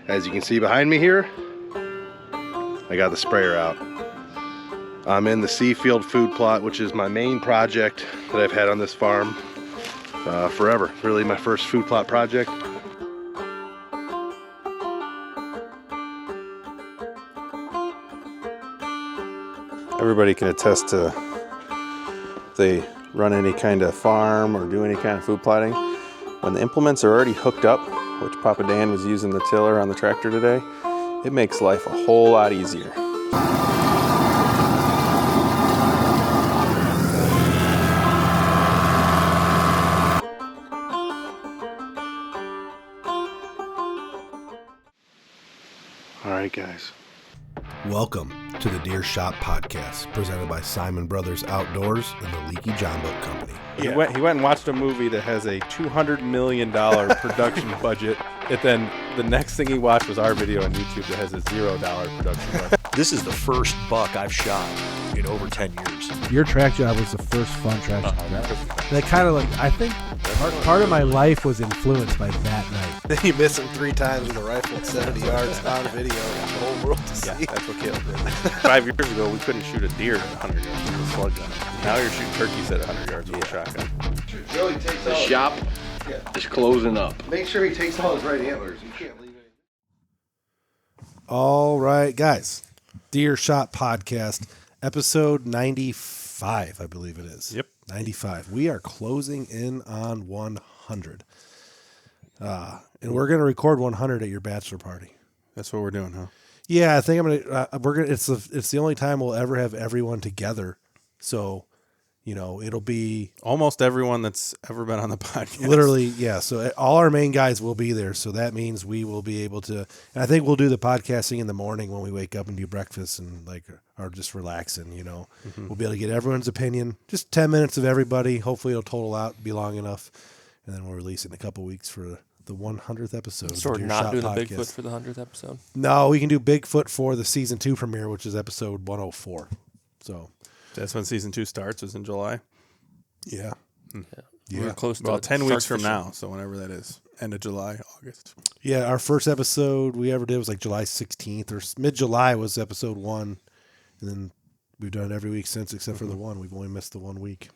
As you can see behind me here, I got the sprayer out. I'm in the Seafield food plot, which is my main project that I've had on this farm forever. Really my first food plot project. Everybody can attest to if they run any kind of farm or do any kind of food plotting. When the implements are already hooked up, which Papa Dan was using the tiller on the tractor today, it makes life a whole lot easier. All right, guys. Welcome to the Deer Shop Podcast, presented by Siman Brothers Outdoors and the Leaky John Boat Company. He went and watched a movie that has a $200 million production budget, and then the next thing he watched was our video on YouTube that has a $0 production budget. This is the first buck I've shot in over 10 years. Your track job was the first fun track job. That kind of like, I think part of my life was influenced by that night. Then you miss him 3 times with a rifle at 70 yards on video for the whole world to see. Yeah, that's what Caleb did. 5 years ago, we couldn't shoot a deer at 100 yards with a slug gun. Now you're shooting turkeys at 100 yards with a shotgun. The shop is closing up. Make sure he takes all his right antlers. You can't leave it. All right, guys. Deer Shop Podcast, episode 95, I believe it is. Yep. 95. We are closing in on 100. And we're going to record 100 at your bachelor party. That's what we're doing, huh? Yeah, I think I'm going to, it's the only time we'll ever have everyone together. So, you know, it'll be Almost everyone that's ever been on the podcast. literally, yeah. So all our main guys will be there. So that means we will be able to, and I think we'll do the podcasting in the morning when we wake up and do breakfast and or just relaxing, you know. Mm-hmm. We'll be able to get everyone's opinion, just 10 minutes of everybody. Hopefully it'll total out, be long enough. And then we'll release it in a couple weeks for the 100th episode. So we're Deer not Shop doing the Podcast. Bigfoot for the 100th episode? No, we can do Bigfoot for the season 2 premiere, which is episode 104. So That's when season 2 starts, is in July. yeah. We're close to Well, 10 weeks start from fishing. now, so whenever that is. End of July, August. Yeah, our first episode we ever did was like July 16th or mid-July was episode 1. And then we've done it every week since except for the one. We've only missed the 1 week.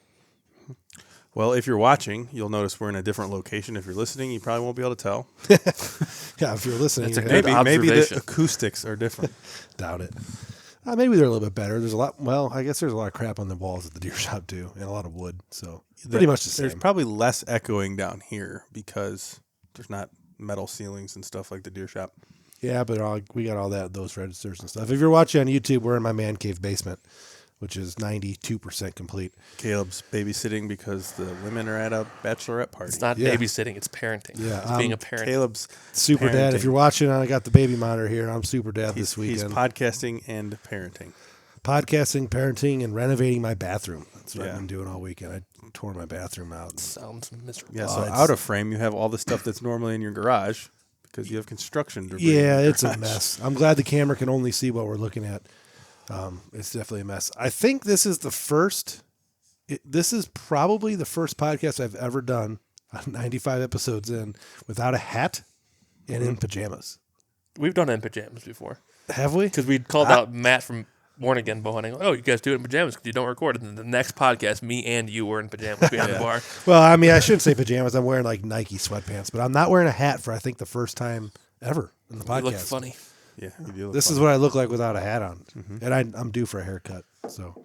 Well, if you're watching, you'll notice we're in a different location. If you're listening, you probably won't be able to tell. Yeah, if you're listening, That's a you're good Maybe the observation. acoustics are different. doubt it. Maybe they're a little bit better. There's a lot. Well, I guess there's a lot of crap on the walls at the deer shop too, and a lot of wood. So pretty much the same. There's probably less echoing down here because there's not metal ceilings and stuff like the deer shop. Yeah, but we got all those registers and stuff. If you're watching on YouTube, we're in my man cave basement, which is 92% complete. Caleb's babysitting because the women are at a bachelorette party. It's not Yeah. babysitting, it's parenting. Yeah, It's being a parent. Caleb's Super dad. parenting. If you're watching, I got the baby monitor here. I'm super dad He's this weekend. podcasting and parenting. Podcasting, parenting, and renovating my bathroom. That's what Yeah. I've been doing all weekend. I tore my bathroom out. Sounds miserable. Yeah, so it's- out of frame, you have all the stuff that's normally in your garage because you have construction debris. Yeah, in your it's a garage. mess. I'm glad the camera can only see what we're looking at. It's definitely a mess. I think this is this is probably the first podcast I've ever done, 95 episodes in, without a hat and in pajamas. We've done it in pajamas before. Have we? Because we called out Matt from Born Again bow hunting. Oh, you guys do it in pajamas because you don't record it. And then the next podcast, me and you were in pajamas behind the bar. Well, I mean, I shouldn't say pajamas. I'm wearing like Nike sweatpants, but I'm not wearing a hat for, I think, the first time ever in the podcast. You look funny. Yeah, you do look This funny. is what I look like without a hat on. And I'm due for a haircut. So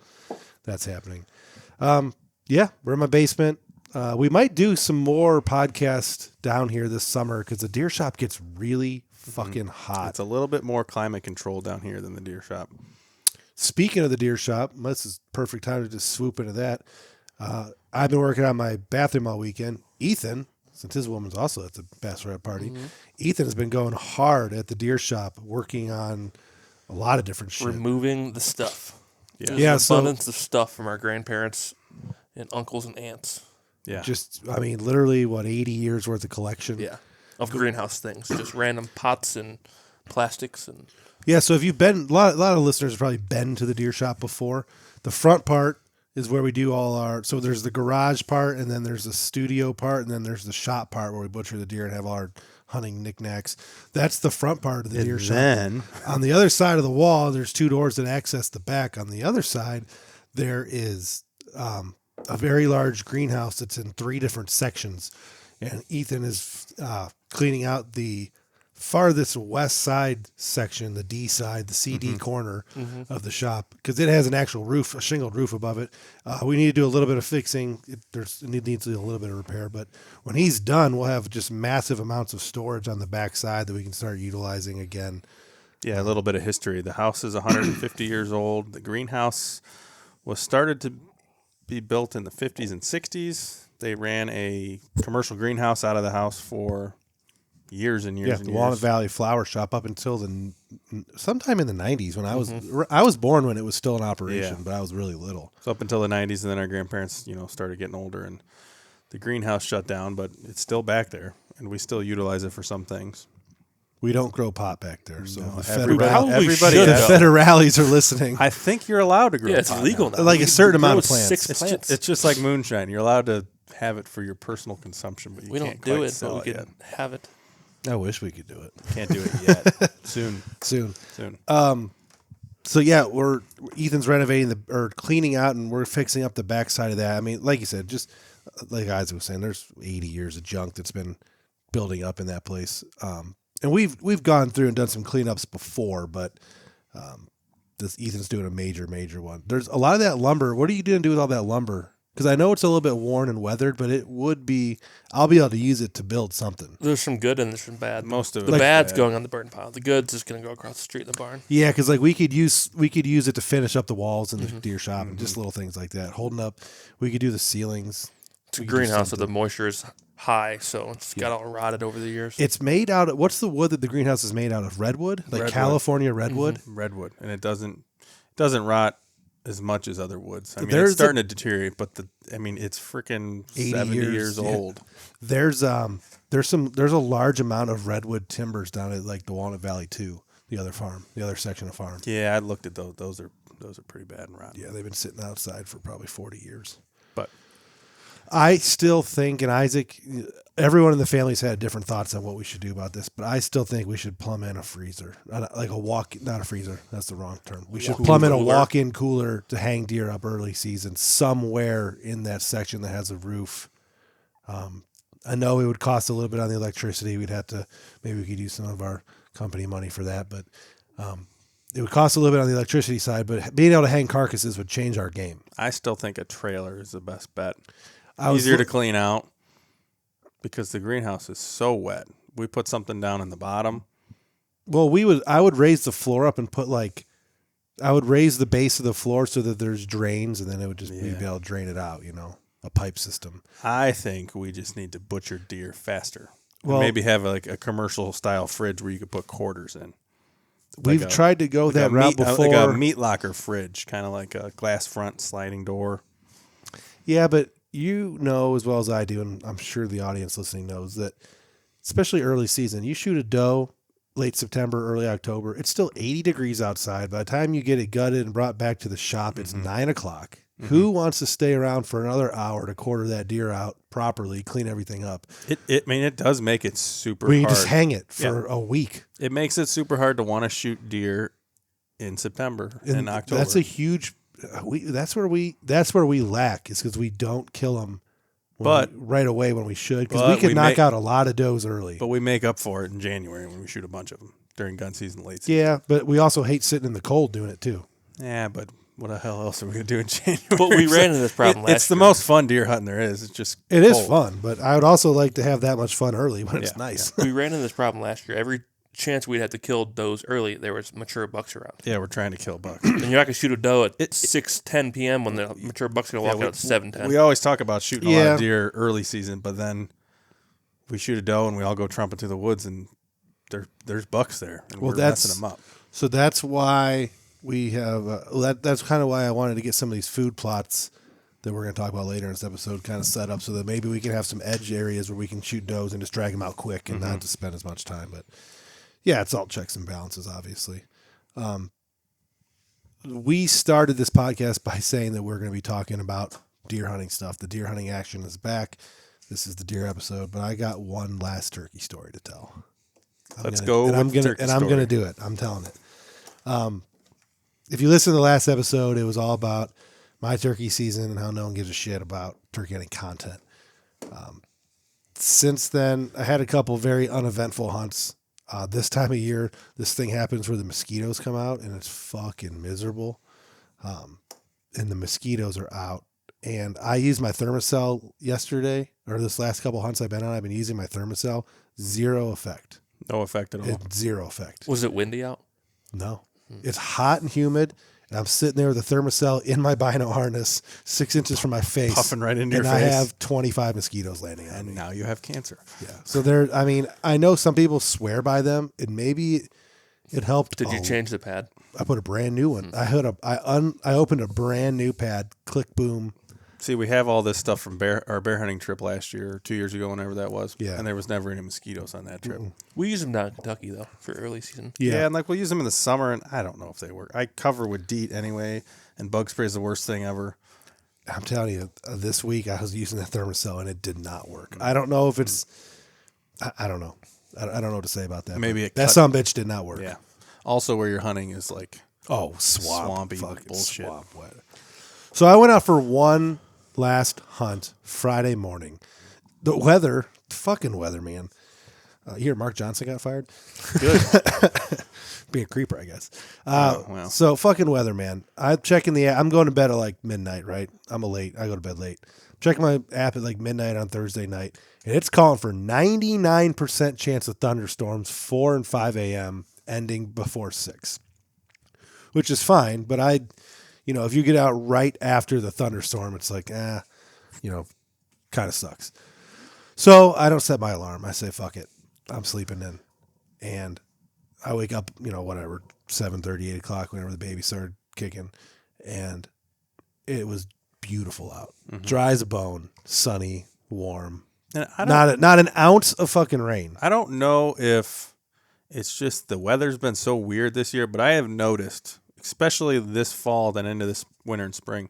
that's happening. Yeah, we're in my basement. We might do some more podcasts down here this summer because the deer shop gets really fucking hot. It's a little bit more climate control down here than the deer shop. Speaking of the deer shop, this is perfect time to just swoop into that. I've been working on my bathroom all weekend. Ethan, since his woman's also at the bachelorette party, Ethan has been going hard at the deer shop working on a lot of different shit. Removing the stuff. Yeah. There's Yeah, an so- abundance of stuff from our grandparents and uncles and aunts. Yeah. Just, I mean, literally, 80 years worth of collection? Yeah. Of greenhouse things. Just random pots and plastics and Yeah, so if you've been, a lot of listeners have probably been to the deer shop before. The front part is where we do all our, so there's the garage part, and then there's the studio part, and then there's the shop part where we butcher the deer and have all hunting knickknacks. That's the front part of the deer shop. Then On the other side of the wall, there's 2 doors that access the back. On the other side, there is a very large greenhouse that's in 3 different sections. And Ethan is cleaning out the farthest west side section, the D side, the CD corner of the shop, because it has an actual roof, a shingled roof above it. We need to do a little bit of fixing. It needs to do a little bit of repair, but when he's done, we'll have just massive amounts of storage on the back side that we can start utilizing again. yeah, a little bit of history. The house is 150 years old. The greenhouse was started to be built in the 50s and 60s. They ran a commercial greenhouse out of the house for years and years. Yeah, and the years. Walnut Valley Flower Shop up until sometime in the 90s when I was born when it was still in operation, but I was really little. So up until the 90s, and then our grandparents, started getting older, and the greenhouse shut down, but it's still back there, and we still utilize it for some things. We don't grow pot back there, so No, the everybody should, the though. federales are listening. I think you're allowed to grow Yeah, it's pot legal now. now. Like a You certain can amount of grow plants. 6 It's plants. it's just like moonshine. You're allowed to have it for your personal consumption, but you We can't don't do quite it, sell but we it can have it. I wish we could do it yet. Can't do it yet. Soon. soon. Soon. Yeah, Ethan's renovating or cleaning out, and we're fixing up the backside of that. I mean, like you said, just like Isaac was saying, there's 80 years of junk that's been building up in that place. And we've gone through and done some cleanups before, but this Ethan's doing a major one. There's a lot of that lumber. What are you going to do with all that lumber? Because I know it's a little bit worn and weathered, but I'll be able to use it to build something. There's some good and there's some bad. Most of the it's bad's bad. going on the burn pile. The good's just going to go across the street in the barn. Yeah, because like we could use it to finish up the walls in the deer shop and just little things like that. Holding up, we could do the ceilings. It's a We could do greenhouse, so the something. moisture is high, so it's got all rotted over the years. It's made out of, what's the wood that the greenhouse is made out of? Redwood? Like Redwood. California redwood? Redwood, and it doesn't rot as much as other woods. I mean, There's it's starting to deteriorate, but it's freaking 80 70 years, years yeah. old. There's a large amount of redwood timbers down at like the Walnut Valley too, the other section of farm. Yeah, I looked at those. Those are pretty bad and rotten. Yeah, they've been sitting outside for probably 40 years. But I still think, and Isaac, everyone in the family's had different thoughts on what we should do about this, but I still think we should plumb in a freezer, like not a freezer. That's the wrong term. We should plumb in a walk-in cooler to hang deer up early season somewhere in that section that has a roof. I know it would cost a little bit on the electricity. Maybe we could use some of our company money for that, but it would cost a little bit on the electricity side, but being able to hang carcasses would change our game. I still think a trailer is the best bet. I was Easier loo- to clean out because the greenhouse is so wet. We put something down in the bottom. Well, I would raise the floor up and I would raise the base of the floor so that there's drains, and then it would just we'd be able to drain it out, a pipe system. I think we just need to butcher deer faster. Well- Maybe have like a commercial style fridge where you could put quarters in. We've tried to go that route before. Like a meat locker fridge, kind of like a glass front sliding door. Yeah, but you know as well as I do, and I'm sure the audience listening knows that, especially early season, you shoot a doe late September, early October, it's still 80 degrees outside. By the time you get it gutted and brought back to the shop, it's 9 o'clock. Who wants to stay around for another hour to quarter that deer out properly, clean everything up? It does make it super We hard. just hang it for a week. It makes it super hard to want to shoot deer in September and October. That's a huge. That's where we lack, is because we don't kill them right away when we should, because we but could we knock may- out a lot of does early. But we make up for it in January when we shoot a bunch of them during gun season, late season. Yeah, but we also hate sitting in the cold doing it too. Yeah, but what the hell else are we going to do in January? But we ran into this problem It's last the year. most fun deer hunting there is. It's just It is cold. fun, but I would also like to have that much fun early when it's Yeah, nice. We ran into this problem last year. Every chance we'd have to kill does early, there was mature bucks around. Yeah, we're trying to kill bucks. And you're not going to shoot a doe at 6:10 p.m. when the mature buck's going to walk out at 7:10. We always talk about shooting a lot Yeah. of deer early season, but then we shoot a doe and we all go trumping through the woods, and there's bucks there, and we're messing them up. So that's why we have. That's kind of why I wanted to get some of these food plots that we're going to talk about later in this episode kind of set up, so that maybe we can have some edge areas where we can shoot does and just drag them out quick and not have to spend as much time. But yeah, it's all checks and balances, obviously. We started this podcast by saying that we're going to be talking about deer hunting stuff. The deer hunting action is back. this is the deer episode, but I got one last turkey story to tell. Let's go. I'm gonna do it. I'm telling it. If you listen to the last episode, it was all about my turkey season and how no one gives a shit about turkey hunting content. Since then, I had a couple very uneventful hunts. This time of year, this thing happens where the mosquitoes come out and it's fucking miserable. And the mosquitoes are out. And I used my Thermacell yesterday, or this last couple hunts I've been on, I've been using my Thermacell. Zero effect. No effect at all. Zero effect. Was it windy out? No. It's hot and humid. And I'm sitting there with a Thermacell in my bino harness, 6 inches from my face. Puffing right into your and face. I have 25 mosquitoes landing on me. And now you have cancer. Yeah. So I know some people swear by them, and maybe it helped. Did you change the pad? I put a brand new one. I opened a brand new pad, click boom. See, we have all this stuff from our bear hunting trip last year, or 2 years ago, whenever that was. Yeah. And there was never any mosquitoes on that trip. We use them down in Kentucky though for early season. Yeah, and like we'll use them in the summer, and I don't know if they work. I cover with DEET anyway, and bug spray is the worst thing ever. I'm telling you, this week I was using the Thermacell and it did not work. I don't know if it's. I don't know. I don't know what to say about that. Maybe that some bitch did not work. Yeah. Also, where you're hunting is like swampy bullshit. Swamp wet. So I went out for one last hunt Friday morning. The weather, fucking weather, man. Here, Mark Johnson got fired. Good. Being a creeper, I guess. Wow. So fucking weather, man. I'm checking the app. I'm going to bed at like midnight, right? I go to bed late. Checking my app at like midnight on Thursday night, and it's calling for 99% chance of thunderstorms, 4 and 5 a.m., ending before 6, which is fine. But if you get out right after the thunderstorm, it's like, kind of sucks. So I don't set my alarm. I say, fuck it. I'm sleeping in. And I wake up, 7:30, 8 o'clock, whenever the baby started kicking. And it was beautiful out. Mm-hmm. Dry as a bone, sunny, warm. And Not an ounce of fucking rain. I don't know if it's just the weather's been so weird this year, but I have noticed, especially this fall than into this winter and spring,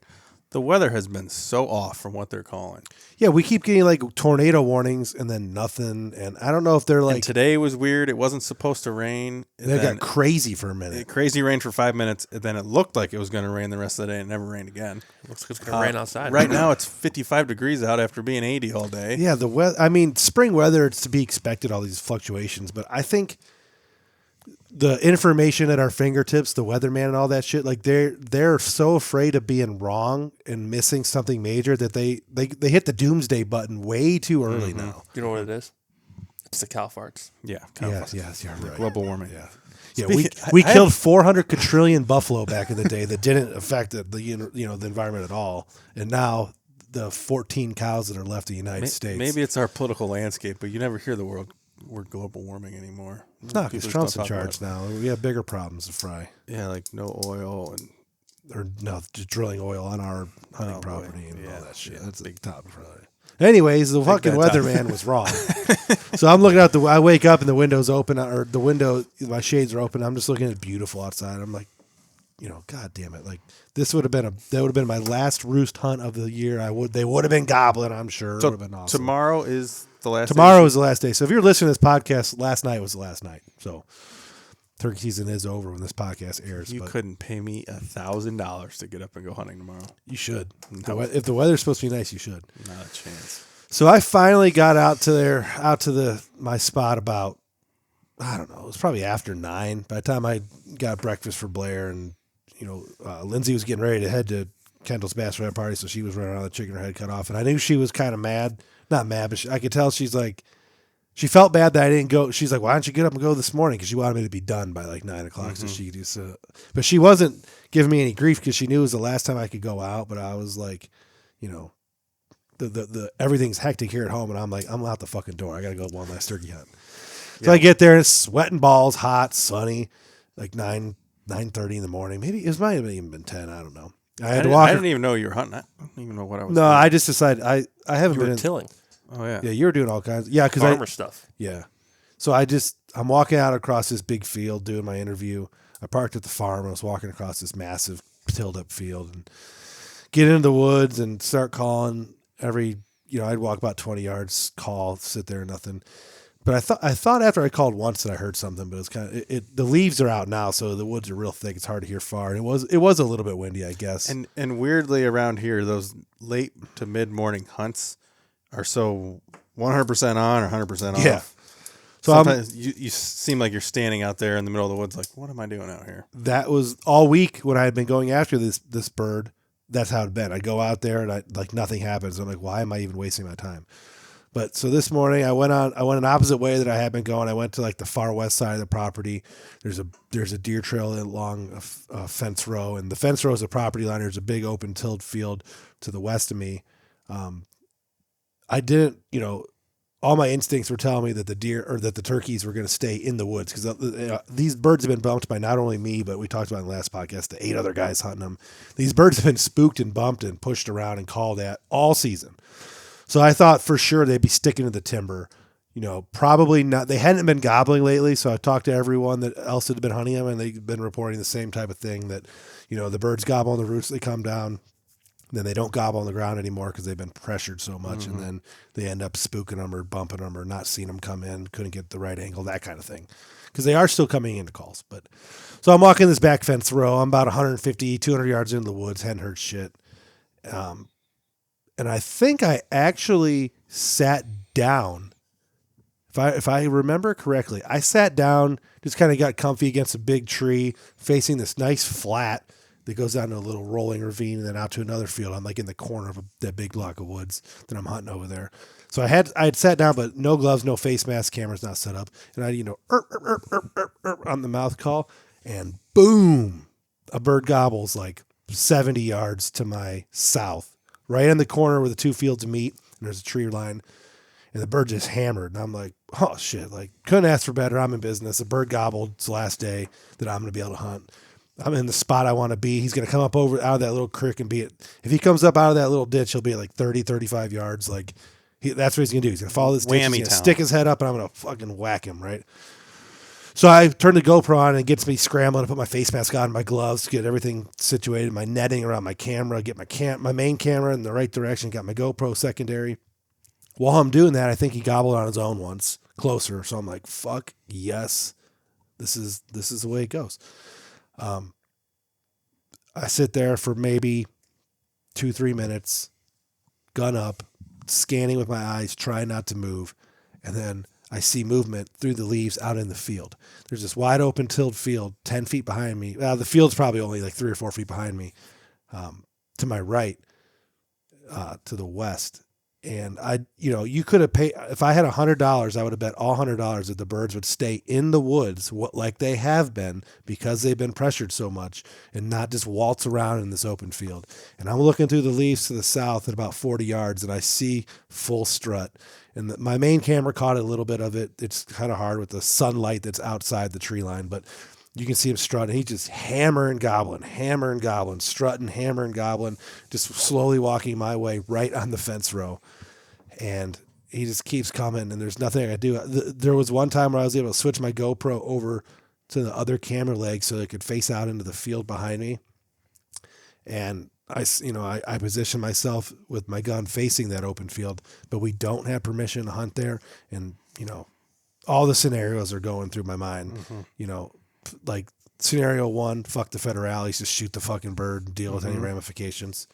the weather has been so off from what they're calling. Yeah, we keep getting like tornado warnings and then nothing. And I don't know if they're like. And today was weird. It wasn't supposed to rain. They got crazy for a minute. Crazy rain for 5 minutes. And then it looked like it was going to rain the rest of the day and it never rained again. Looks like it's going to rain outside. Right now it's 55 degrees out after being 80 all day. Yeah, the weather. I mean, spring weather, it's to be expected, all these fluctuations. But I think the information at our fingertips, the weatherman and all that shit, like they're so afraid of being wrong and missing something major that they hit the doomsday button way too early now. Do you know what it is? It's the cow farts. Yeah. Yes, you're right. Global warming. Yeah. Yeah, we killed 400 quadrillion buffalo back in the day that didn't affect the environment at all, and now the 14 cows that are left in the United States. Maybe it's our political landscape, but you never hear the word global warming anymore. It's not because People Trump's just in don't talk charge about now. We have bigger problems to fry. Yeah, like no oil and Just drilling oil on our hunting boy. property and Yeah, all that shit. yeah, That's a big topic for another. Anyways, the fucking that topic. weatherman was wrong. So I'm looking out I wake up and the window's open, or the window, my shades are open. I'm just looking at it beautiful outside. I'm like, God damn it! Like that would have been my last roost hunt of the year. They would have been gobbling. I'm sure. So it would have been awesome. tomorrow is the last. Tomorrow is the last day. So if you're listening to this podcast, last night was the last night. So turkey season is over when this podcast airs. You but couldn't pay me $1,000 to get up and go hunting tomorrow. You should. No. If the weather's supposed to be nice, you should. Not a chance. So I finally got out to my spot about, I don't know, it was probably after 9. By the time I got breakfast for Blair, and Lindsay was getting ready to head to Kendall's bachelorette party, so she was running around with the chicken, her head cut off, and I knew she was kind of mad. Not mad, but I could tell she's like, she felt bad that I didn't go. She's like, why don't you get up and go this morning? Because she wanted me to be done by like 9 o'clock. So she could do so. But she wasn't giving me any grief because she knew it was the last time I could go out. But I was like, the everything's hectic here at home, and I'm like, I'm out the fucking door. I got to go one last turkey hunt. So I get there, and it's sweating balls, hot, sunny, like 9:30 in the morning. Maybe it might have even been 10. I don't know. I didn't even know you were hunting. I don't even know what I was. No, doing. I just decided I haven't You been were in tilling. Oh yeah. Yeah, you were doing all kinds. Yeah, because Farmer stuff. Yeah. So I'm walking out across this big field doing my interview. I parked at the farm. I was walking across this massive tilled up field and get into the woods and start calling every I'd walk about 20 yards, call, sit there, nothing. But I thought after I called once that I heard something, but it's kind of the leaves are out now, so the woods are real thick. It's hard to hear far. And it was a little bit windy, I guess. And weirdly around here, those late to mid morning hunts are so 100% on or 100% off. Yeah. So sometimes you seem like you're standing out there in the middle of the woods, like, what am I doing out here? that was all week when I had been going after this bird. That's how it'd been. I go out there and nothing happens. I'm like, why am I even wasting my time? But so this morning I went an opposite way that I had been going. I went to like the far west side of the property. There's a deer trail along a fence row, and the fence row is a property line. There's a big open tilled field to the west of me. I didn't, all my instincts were telling me that the turkeys were going to stay in the woods because these birds have been bumped by not only me, but we talked about in the last podcast, the 8 other guys hunting them. These birds have been spooked and bumped and pushed around and called at all season. So I thought for sure they'd be sticking to the timber, probably not. They hadn't been gobbling lately. So I talked to everyone that else had been hunting them, and they've been reporting the same type of thing that, the birds gobble on the roots, they come down, then they don't gobble on the ground anymore because they've been pressured so much. And then they end up spooking them or bumping them or not seeing them come in, couldn't get the right angle, that kind of thing. Because they are still coming into calls. So I'm walking this back fence row. I'm about 150, 200 yards into the woods, hadn't heard shit. And I think I actually sat down. If I remember correctly, I sat down, just kind of got comfy against a big tree, facing this nice flat that goes down to a little rolling ravine and then out to another field. I'm like in the corner of that big block of woods that I'm hunting over there. So I had sat down, but no gloves, no face mask, camera's not set up. And I, on the mouth call, and boom, a bird gobbles like 70 yards to my south. Right in the corner where the two fields meet, and there's a tree line, and the bird just hammered. And I'm like, oh shit, couldn't ask for better. I'm in business. The bird gobbled. It's the last day that I'm going to be able to hunt. I'm in the spot I want to be. He's going to come up out of that little creek and be it. If he comes up out of that little ditch, he'll be at 30, 35 yards. That's what he's going to do. He's going to follow this ditch. He's going to stick his head up, and I'm going to fucking whack him, right? So I turn the GoPro on and it gets me scrambling to put my face mask on, my gloves, get everything situated, my netting around my camera, get my main camera in the right direction, got my GoPro secondary. While I'm doing that, I think he gobbled on his own once, closer. So I'm like, fuck yes, this is the way it goes. I sit there for maybe 2-3 minutes, gun up, scanning with my eyes, trying not to move, and then I see movement through the leaves out in the field. There's this wide open tilled field 10 feet behind me. The field's probably only 3 or 4 feet behind me, to my right, to the west. And you could have paid, if I had $100, I would have bet all $100 that the birds would stay in the woods like they have been because they've been pressured so much and not just waltz around in this open field. And I'm looking through the leaves to the south at about 40 yards and I see full strut. And my main camera caught a little bit of it. It's kind of hard with the sunlight that's outside the tree line, but you can see him strutting. He's just hammering, gobbling, strutting, hammering, gobbling, just slowly walking my way right on the fence row. And he just keeps coming, and there's nothing I can do. There was one time where I was able to switch my GoPro over to the other camera leg so it could face out into the field behind me. And I position myself with my gun facing that open field, but we don't have permission to hunt there. And, all the scenarios are going through my mind, like scenario 1, fuck the federales, just shoot the fucking bird and deal with any ramifications,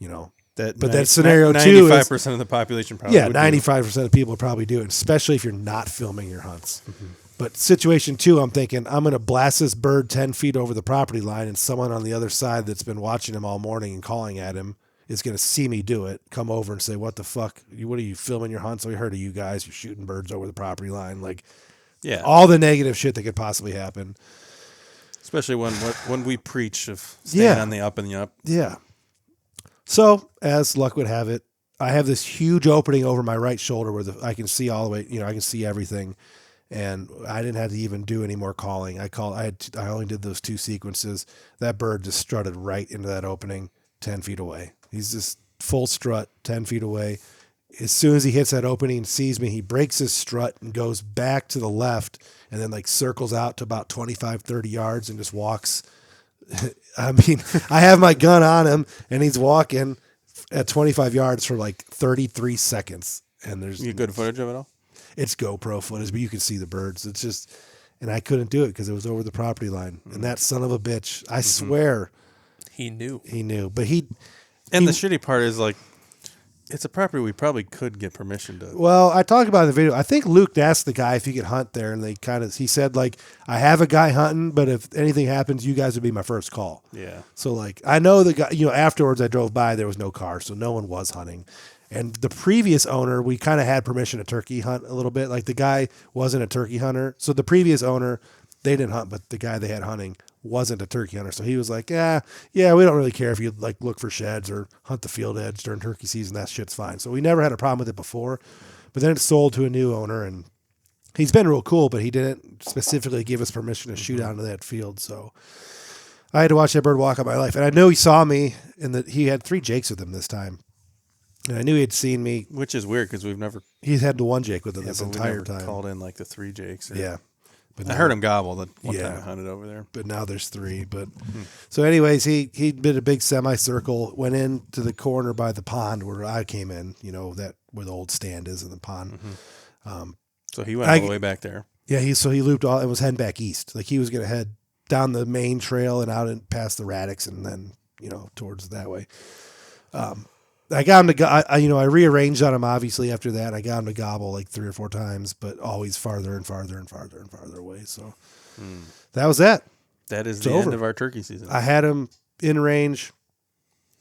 That scenario 2 is 95% of the population probably would 95% of people would probably do it, especially if you're not filming your hunts. But situation 2, I'm thinking I'm going to blast this bird 10 feet over the property line, and someone on the other side that's been watching him all morning and calling at him is going to see me do it, come over and say, what the fuck? What are you filming your hunts? We heard of you guys. You're shooting birds over the property line. All the negative shit that could possibly happen. Especially when we preach of staying on the up and the up. Yeah. So, as luck would have it, I have this huge opening over my right shoulder where I can see all the way, I can see everything. And I didn't have to even do any more calling. I only did those 2 sequences. That bird just strutted right into that opening 10 feet away. He's just full strut 10 feet away. As soon as he hits that opening and sees me, he breaks his strut and goes back to the left and then circles out to about 25, 30 yards and just walks. I mean, I have my gun on him and he's walking at 25 yards for like 33 seconds. And there's You good footage of it all? It's GoPro footage, but you can see the birds. It's just, and I couldn't do it because it was over the property line. And that son of a bitch, I swear He knew. he knew, but And the shitty part is like, it's a property we probably could get permission to. well, I talked about it in the video. I think Luke asked the guy if he could hunt there, and he said like, I have a guy hunting, but if anything happens, you guys would be my first call. Yeah. So like, I know the guy, afterwards I drove by, there was no car, so no one was hunting. And the previous owner, we kind of had permission to turkey hunt a little bit. Like the guy wasn't a turkey hunter. So the previous owner, they didn't hunt, but the guy they had hunting wasn't a turkey hunter. So he was like, yeah, we don't really care if you like look for sheds or hunt the field edge during turkey season. That shit's fine. So we never had a problem with it before. But then it sold to a new owner, and he's been real cool, but he didn't specifically give us permission to shoot onto that field. So I had to watch that bird walk out my life. And I know he saw me, and he had 3 jakes with him this time. And I knew he had seen me. Which is weird because we've never He's had the 1 jake with him this but we entire never time. called in like the 3 jakes. Yeah. But I now- heard him gobble the one Yeah. time I hunted over there. But now there's 3. But so anyways, he did a big semicircle, went into the corner by the pond where I came in, that where the old stand is in the pond. So he went all the way back there. Yeah, he looped all and was heading back east. Like he was gonna head down the main trail and out and past the Radix and then, towards that way. I got him to go. I rearranged on him obviously after that. I got him to gobble like 3 or 4 times, but always farther and farther and farther and farther away. So that was that. That is It's the over. end of our turkey season. I had him in range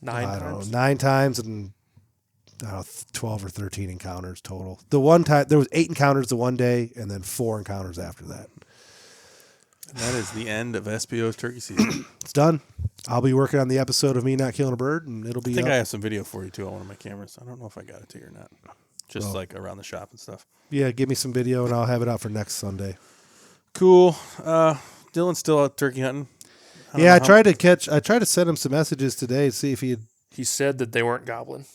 9 I don't times. know, 9 times and 12 or 13 encounters total. The one time there was 8 encounters the one day and then 4 encounters after that. That is the end of SPO's turkey season. It's done. I'll be working on the episode of me not killing a bird, and it'll be I think up. I have some video for you too on one of my cameras. I don't know if I got it to you or not. Just like around the shop and stuff. Yeah, give me some video and I'll have it out for next Sunday. Cool. Dylan's still out turkey hunting. I tried to send him some messages today to see if he had He said that they weren't gobbling.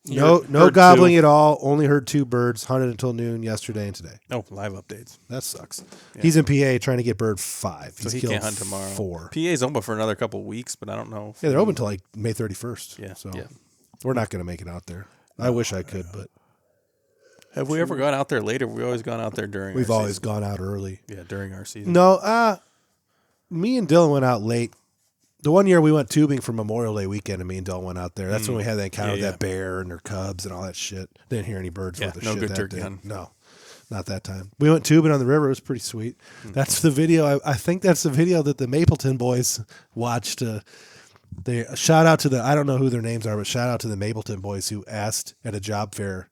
no heard gobbling 2. at all. Only heard 2 birds, hunted until noon yesterday and today. Oh, live updates. That sucks. He's in PA trying to get bird 5. So He's he killed can't hunt tomorrow. 4. PA's open for another couple weeks, but I don't know. Yeah, they're open until like May 31st. Yeah. So Yeah. we're not going to make it out there. I wish I could, but Have we ever gone out there later? We've always gone out there during we've our always season. gone out early. Yeah, during our season. No, me and Dylan went out late. The one year we went tubing for Memorial Day weekend, and me and Dylan went out there. That's when we had that encounter with that bear and their cubs and all that shit. Didn't hear any birds worth a no shit good that turkey day. hunting. No, not that time. We went tubing on the river. It was pretty sweet. That's the video. I think that's the video that the Mapleton boys watched. They shout out to the, I don't know who their names are, but shout out to the Mapleton boys who asked at a job fair.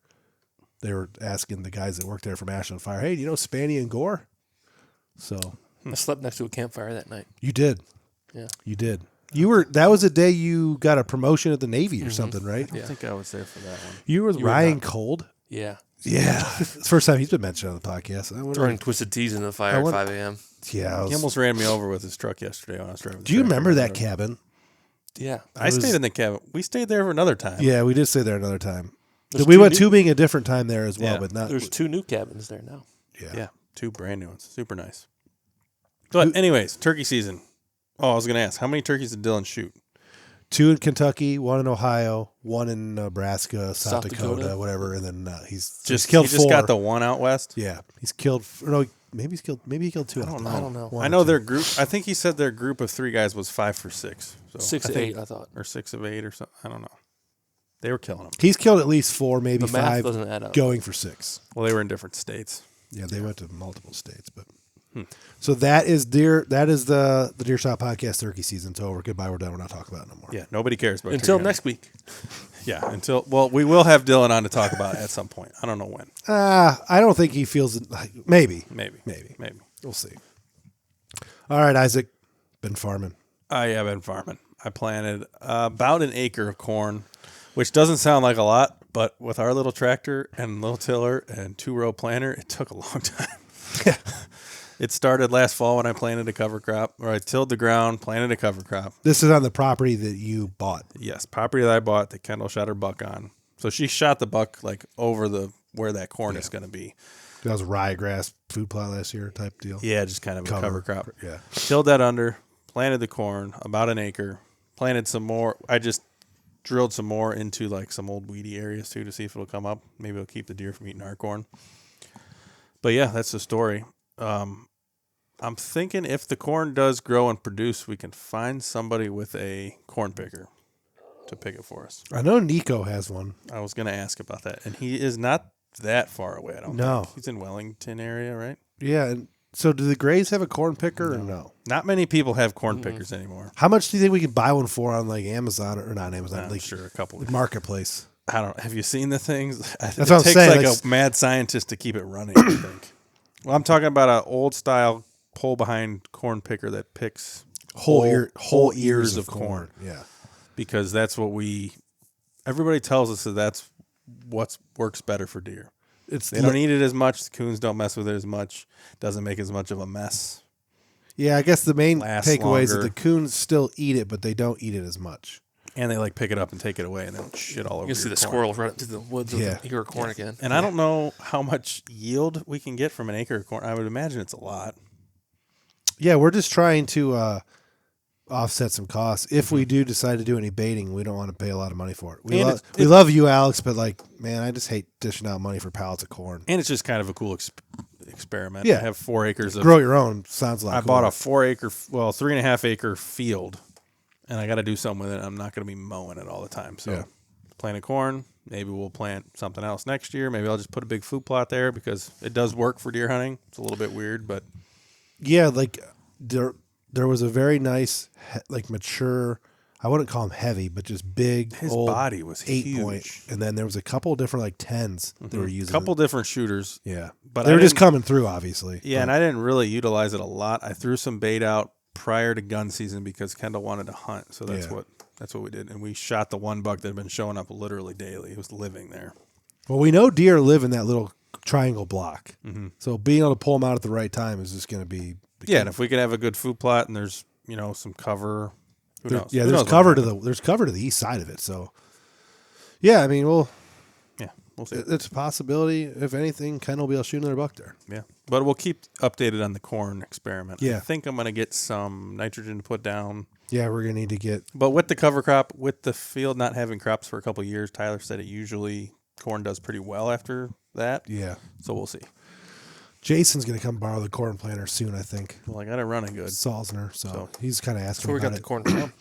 They were asking the guys that worked there from Ash on Fire, hey, do you know Spanny and Gore? So I slept next to a campfire that night. you did. Yeah. You did. That was the day you got a promotion at the Navy or something, right? I think I was there for that one. You were with You were Ryan not. Cold. Yeah. Yeah. It's the first time he's been mentioned on the podcast. I wonder- Throwing twisted teas in the fire at 5 a.m. yeah. I was- He almost ran me over with his truck yesterday when I was driving. do you remember that cabin? Yeah. I stayed in the cabin. We stayed there for another time. Yeah, we did stay there another time. There's We 2 went new- tubing a different time there as well, Yeah. but not. There's 2 new cabins there now. Yeah. 2 brand new ones. Super nice. But anyways, turkey season. Oh, I was going to ask, how many turkeys did Dylan shoot? 2 in Kentucky, 1 in Ohio, 1 in Nebraska, South South Dakota, Dakota. whatever, and then he's Just killed he just 4. got the one out west. Yeah, he's killed. No, maybe he killed 2. I don't know. One I or know 2. their group. I think he said their group of 3 guys was 5 for 6. So 6 I to think- 8, I thought. or 6 of 8 or something. I don't know. They were killing them. He's killed at least 4, maybe The math 5, doesn't add up. going for 6. Well, they were in different states. Yeah, they went to multiple states, but so that is the Deer Shot Podcast turkey season's over. Goodbye, we're done. We're not talking about it no more. Yeah, nobody cares about Until turkey next week. hunting. Yeah, well, we will have Dylan on to talk about it at some point. I don't know when. I don't think he feels it. Maybe. Maybe. We'll see. All right, Isaac, been farming. I have been farming. I planted about an acre of corn, which doesn't sound like a lot, but with our little tractor and little tiller and 2-row planter, it took a long time. It started last fall when I planted a cover crop, or I tilled the ground, planted a cover crop. This is on the property that you bought. Yes, property that I bought that Kendall shot her buck on. So she shot the buck like over where that corn is going to be. That was ryegrass food plot last year type deal. Yeah, just kind of a cover crop. Yeah. Tilled that under, planted the corn, about an acre, planted some more. I just drilled some more into like some old weedy areas too to see if it'll come up. Maybe it'll keep the deer from eating our corn. But yeah, that's the story. I'm thinking if the corn does grow and produce, we can find somebody with a corn picker to pick it for us. I know Nico has one. I was going to ask about that, and he is not that far away. I don't No. think. He's in Wellington area, right? Yeah. And so do the Grays have a corn picker or no? Not many people have corn pickers anymore. How much do you think we could buy one for on like Amazon or not Amazon? I'm like sure a couple. the marketplace. I don't. Have you seen the things? That's it what I'm takes saying, like like- a mad scientist to keep it running. I think. Well, I'm talking about an old style pole behind corn picker that picks whole ears of corn. Yeah. Because that's what everybody tells us that's what works better for deer. They don't eat it as much. The coons don't mess with it as much. Doesn't make as much of a mess. Yeah, I guess the main Lasts takeaway is that longer. the coons still eat it, but they don't eat it as much. And they like pick it up and take it away and then shit all over. You can see your the corn. squirrels run into the woods with Yeah. the ear of corn again. And I don't know how much yield we can get from an acre of corn. I would imagine it's a lot. Yeah, we're just trying to offset some costs. If we do decide to do any baiting, we don't want to pay a lot of money for it. We And we love you, Alex, but like, man, I just hate dishing out money for pallets of corn. And it's just kind of a cool experiment. Yeah. I have 4 acres of. Grow your own sounds like I bought a 3.5 acre field, and I got to do something with it. I'm not going to be mowing it all the time. So, Yeah. planting corn. Maybe we'll plant something else next year. Maybe I'll just put a big food plot there because it does work for deer hunting. It's a little bit weird, but Yeah, like there was a very nice, like mature. I wouldn't call him heavy, but just big. his old body was 8-point, huge. and then there was a couple different like 10s they were A using. couple different shooters. yeah, but they I were just didn't- coming through, obviously. Yeah, and I didn't really utilize it a lot. I threw some bait out prior to gun season because Kendall wanted to hunt, so that's Yeah. what we did. And we shot the one buck that had been showing up literally daily. He was living there. Well, we know deer live in that little triangle block, so being able to pull them out at the right time is just going to be the Yeah, key. and if we could have a good food plot and there's some cover, who knows? Yeah, Who there's knows cover what to happens? there's cover to the east side of it. So, yeah, I mean, we'll We'll see. it's a possibility. If anything, Ken will be able to shoot another buck there. Yeah, but we'll keep updated on the corn experiment. Yeah. I think I'm gonna get some nitrogen to put down. Yeah, we're gonna need to get. But with the cover crop, with the field not having crops for a couple of years, Tyler said it usually corn does pretty well after that. Yeah, So we'll see. Jason's gonna come borrow the corn planter soon. I think Well, I got it running good. Salzner. So So- he's kind of That's asking where we about got the it. corn from.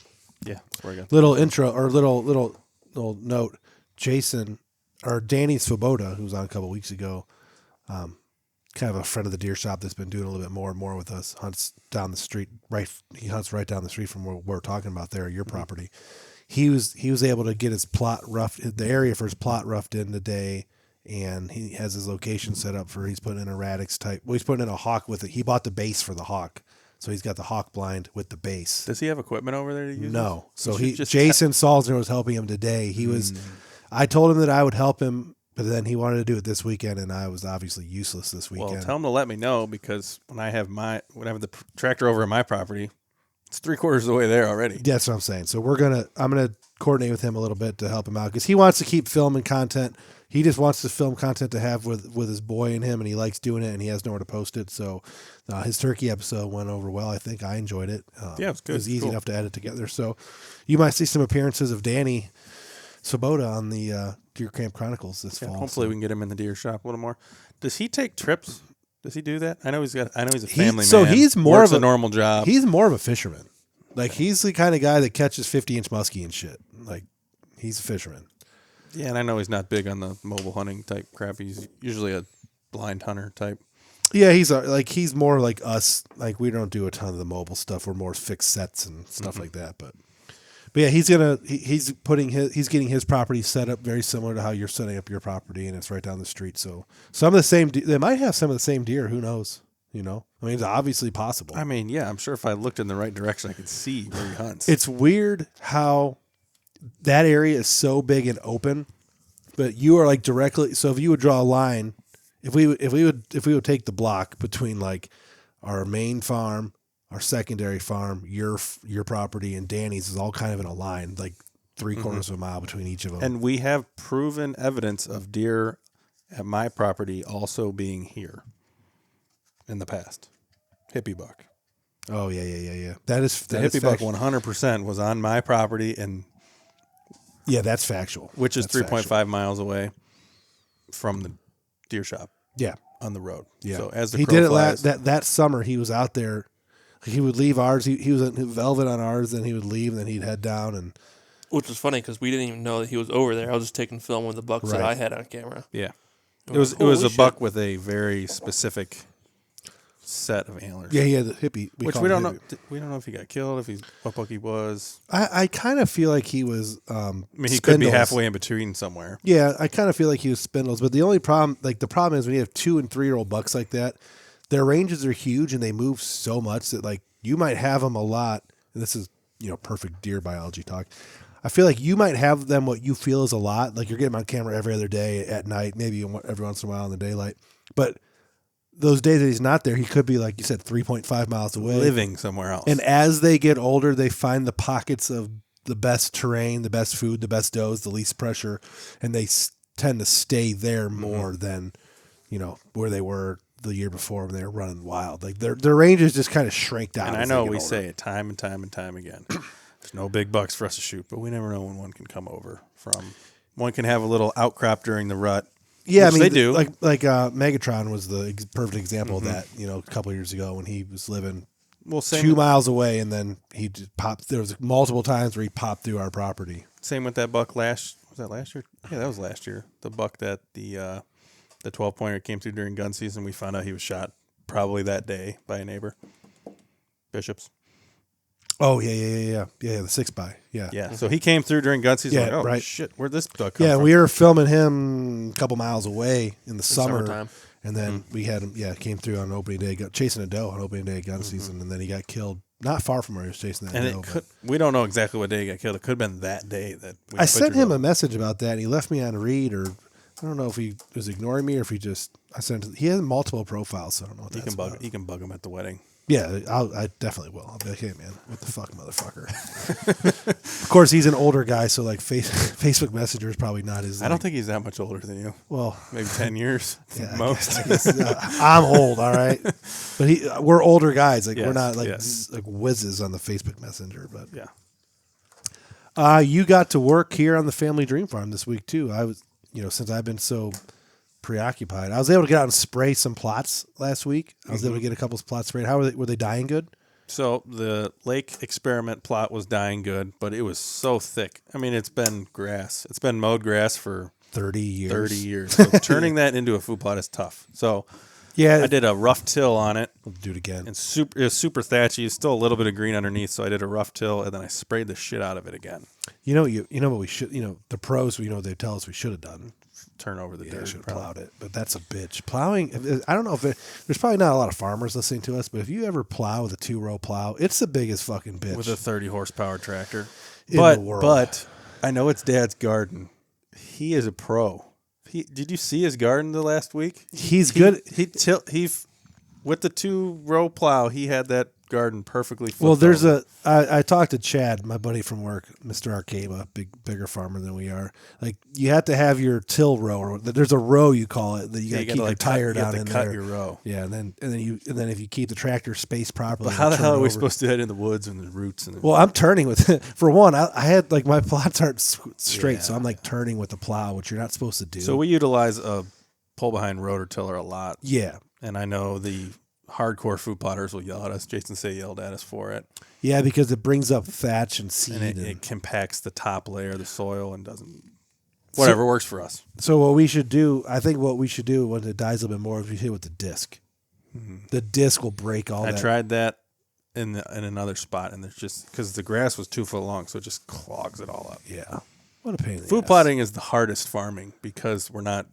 Yeah, that's where I got. Little intro or little note. Jason or Danny Svoboda, who was on a couple weeks ago, kind of a friend of the deer shop that's been doing a little bit more and more with us. Hunts down the street, he hunts right down the street from where we're talking about there, your property. He was able to get his plot roughed, the area for his plot roughed in today, and he has his location set up for. He's putting in a Radix type. Well, he's putting in a hawk with it. He bought the base for the hawk, so he's got the hawk blind with the base. Does he have equipment over there to use? No. So You should just Jason Salzner was helping him today. He was, I told him that I would help him, but then he wanted to do it this weekend, and I was obviously useless this weekend. Well, tell him to let me know because when I have the tractor over at my property, it's 3/4 of the way there already. That's what I'm saying. So I'm gonna coordinate with him a little bit to help him out because he wants to keep filming content. He just wants to film content to have with his boy and him, and he likes doing it, and he has nowhere to post it. So his turkey episode went over well. I think I enjoyed it. Yeah, it was good. It was easy Cool. enough to edit together. So you might see some appearances of Danny Svoboda on the Deer Camp Chronicles this Yeah, fall. hopefully So- we can get him in the deer shop a little more. Does he take trips? Does he do that? I know he's a He- family so man. he's more works of a normal job. He's more of a fisherman. Like he's the kind of guy that catches 50-inch muskie and shit. Like he's a fisherman. Yeah, and I know he's not big on the mobile hunting type crap. He's usually a blind hunter type. Yeah, he's more like us. Like we don't do a ton of the mobile stuff. We're more fixed sets and stuff like that. But yeah, he's getting his property set up very similar to how you're setting up your property, and it's right down the street. So some of the same. They might have some of the same deer. Who knows? I mean, it's obviously possible. I mean, yeah, I'm sure if I looked in the right direction, I could see where he hunts. It's weird how that area is so big and open, but you are like directly. So if you would draw a line, if we would take the block between like our main farm, our secondary farm, your property, and Danny's is all kind of in a line, like 3/4 of a mile between each of them. And we have proven evidence of deer at my property also being here in the past. Hippie buck. Oh yeah. That is The that is hippie buck fact- 100% was on my property, and Yeah, that's factual. which is That's 3.5 miles away from the deer shop Yeah, on the road. yeah. So as the he crow did it flies, that summer. He was out there. He would leave ours. He was at Velvet on ours. Then he would leave, and then he'd head down. And Which was funny because we didn't even know that he was over there. I was just taking film with the bucks that Right. I had on camera. yeah, I'm it was like, it was "Holy a buck shit." with a very specific set of antlers. yeah, he had the hippie, Which call we him don't know. hippie. We don't know if he got killed. If he's what buck he was. I kind of feel like he was. I mean, he could be Spindles. halfway in between somewhere. Yeah, I kind of feel like he was spindles. But the only problem, the problem is when you have 2 and 3 year old bucks like that, their ranges are huge and they move so much that you might have them a lot. And this is perfect deer biology talk. I feel like you might have them what you feel is a lot. Like you're getting them on camera every other day at night, maybe every once in a while in the daylight. But those days that he's not there, he could be, like you said, 3.5 miles away. Living somewhere else. And as they get older, they find the pockets of the best terrain, the best food, the best does, the least pressure, and they tend to stay there more than, where they were the year before when they were running wild. Like their ranges just kind of shrink down. And I as they know get we older. say it time and time and time again. There's no big bucks for us to shoot, but we never know when one can come over from. One can have a little outcrop during the rut. Yeah, which I mean, they do. Like Megatron was the perfect example of that. A couple of years ago when he was living Well, 2 miles away, and then he just popped. There was multiple times where he popped through our property. Same with that buck was that last year? Yeah, that was last year. The buck that the 12-pointer came through during gun season, we found out he was shot probably that day by a neighbor. Bishop's. Oh yeah, the 6x. Yeah. Yeah, so he came through during gun season. Yeah, Like, oh, right. shit, where'd this buck come Yeah, from? we were filming him a couple miles away in the summer, summertime. and then we had him. Yeah, came through on opening day, chasing a doe on opening day gun season, and then he got killed not far from where he was chasing that And doe. we don't know exactly what day he got killed. It could have been that day that we I sent butchered him a message about that, and he left me on read, or I don't know if he was ignoring me or if he just. I sent. He has multiple profiles, so I don't know what that's about. You can bug him at the wedding. Yeah, I definitely will. I'll be like, hey, man, what the fuck, motherfucker? Of course, he's an older guy, so Facebook Messenger is probably not his. I don't think he's that much older than you. Well, Maybe 10 years yeah, most. I guess, I'm old, all right, but we're older guys. Like we're Yes, not yes. like whizzes on the Facebook Messenger. But Yeah. you got to work here on the Family Dream Farm this week too. I was, since I've been so preoccupied, I was able to get out and spray some plots last week. I was able to get a couple of plots sprayed. How were they dying good? So the lake experiment plot was dying good, but it was so thick. I mean, it's been grass. It's been mowed grass for 30 years. 30 years. So turning that into a food plot is tough. So Yeah, I did a rough till on it. We'll do it again. And it was super thatchy. Still a little bit of green underneath. So I did a rough till, and then I sprayed the shit out of it again. You know what we should. The pros. What they tell us we should have done. Turn over the I dirt. should have probably. plowed it, but that's a bitch. Plowing. I don't know if there's probably not a lot of farmers listening to us, but if you ever plow with a 2-row plow, it's the biggest fucking bitch With a 30 horsepower tractor. in but, the world. But I know it's Dad's garden. He is a pro. Did you see his garden the last week? He's good. With the 2-row plow, he had that garden perfectly flipped Well, there's over. I talked to Chad, my buddy from work, Mr. Arcaba, bigger farmer than we are. Like you have to have your till row, or there's a row you call it that you got to keep your tire down in cut there. your row. Yeah, and then if you keep the tractor spaced properly. But how the turn hell it are we over. supposed to do that in the woods and the roots? Well, I'm turning with it. For one, I had my plots aren't straight, so Yeah. I'm turning with the plow, which you're not supposed to do. So we utilize a pull behind rotor tiller a lot. Yeah. And I know the hardcore food plotters will yell at us. Jason yelled at us for it. Yeah, because it brings up thatch and seed. And it compacts the top layer of the soil and doesn't. Whatever works for us. So what we should do, I think what we should do when it dies a little bit more is we hit it with the disc. Mm-hmm. The disc will break all that. I tried that in another spot, and there's just because the grass was 2 foot long, so it just clogs it all up. Yeah. What a pain in the Food ass. plotting is the hardest farming because we're not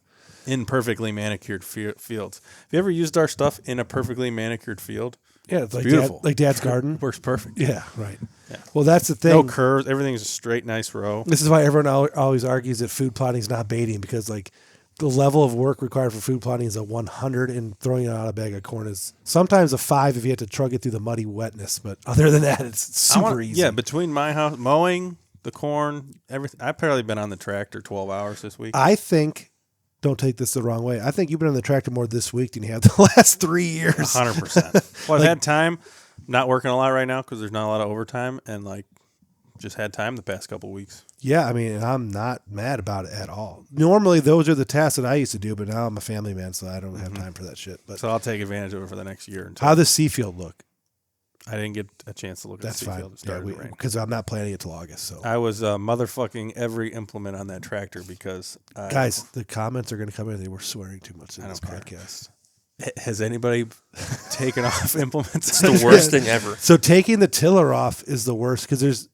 in perfectly manicured fields. Have you ever used our stuff in a perfectly manicured field? Yeah, it's like beautiful. like Dad's garden. Works perfect. Yeah, right. Yeah. Well, that's the thing. No curves. Everything's a straight, nice row. This is why everyone always argues that food plotting is not baiting, because the level of work required for food plotting is a 100, and throwing it out a bag of corn is sometimes a 5 if you have to trug it through the muddy wetness. But other than that, it's super easy. Yeah, between my house, mowing, the corn, everything. I've probably been on the tractor 12 hours this week. I think, don't take this the wrong way, I think you've been on the tractor more this week than you have the last 3 years. 100%. Well, I've had time. Not working a lot right now because there's not a lot of overtime, and just had time the past couple weeks. Yeah, I mean, and I'm not mad about it at all. Normally, those are the tasks that I used to do, but now I'm a family man, so I don't have time for that shit. But So I'll take advantage of it for the next year. how does Seafield look? I didn't get a chance to look That's at the fine. field. It started to rain. Because I'm not planning it till August. So, I was motherfucking every implement on that tractor because guys, the comments are going to come in. They were swearing too much in this don't podcast. Has anybody taken off implements? It's the worst thing ever. So taking the tiller off is the worst because there's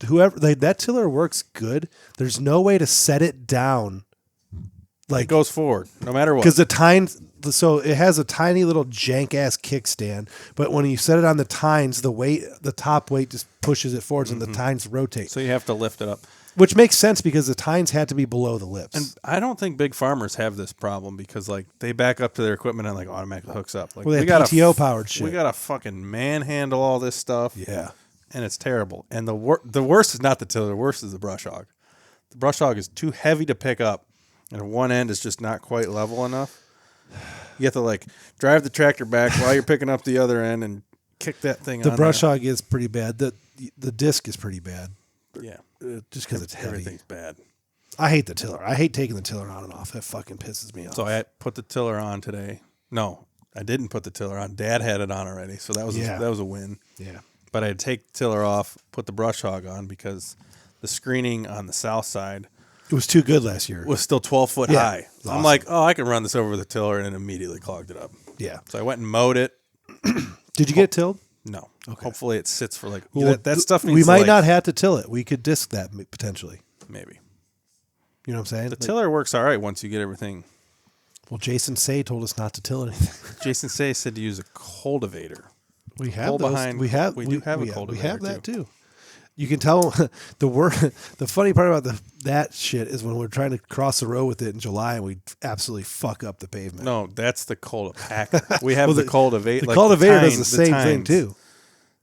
that tiller works good. There's no way to set it down. It goes forward no matter what. Because so it has a tiny little jank ass kickstand, but when you set it on the tines, the top weight just pushes it forwards and the tines rotate. So you have to lift it up. Which makes sense because the tines had to be below the lips. And I don't think big farmers have this problem because like they back up to their equipment and like automatically hooks up. Like Well, they we have got PTO powered shit. We got to fucking manhandle all this stuff. Yeah. And it's terrible. And the worst is not the tiller. The worst is the brush hog. The brush hog is too heavy to pick up, and one end is just not quite level enough. You have to like drive the tractor back while you're picking up the other end and kick that thing. The on brush there. hog is pretty bad. The disc is pretty bad. Yeah, Just because it's heavy. everything's bad. I hate the tiller. I hate taking the tiller on and off. That fucking pisses me off. So I put the tiller on today. No, I didn't put the tiller on. Dad had it on already, so that was a win. Yeah. But I'd take the tiller off, put the brush hog on because the screening on the south side It was too good last year. was still 12 foot Yeah, high. it's So awesome. I'm like, I can run this over the tiller, and it immediately clogged it up. Yeah. So I went and mowed it. Did you get it tilled? No. Okay. Hopefully it sits for like Well, that stuff needs we to, might like, not have to till it. We could disc that potentially. maybe. You know what I'm saying? The tiller works all right once you get everything. Well, Jason Say told us not to till anything. Jason Say said to use a cultivator. We have Pull those. behind- We have. we do have a We cultivator, have that too. You can tell the funny part about that shit is when we're trying to cross the road with it in July and we absolutely fuck up the pavement. No, that's the cultipacker. We have Well, the cultivator. The like cultivator does tine- the same thing tines. too.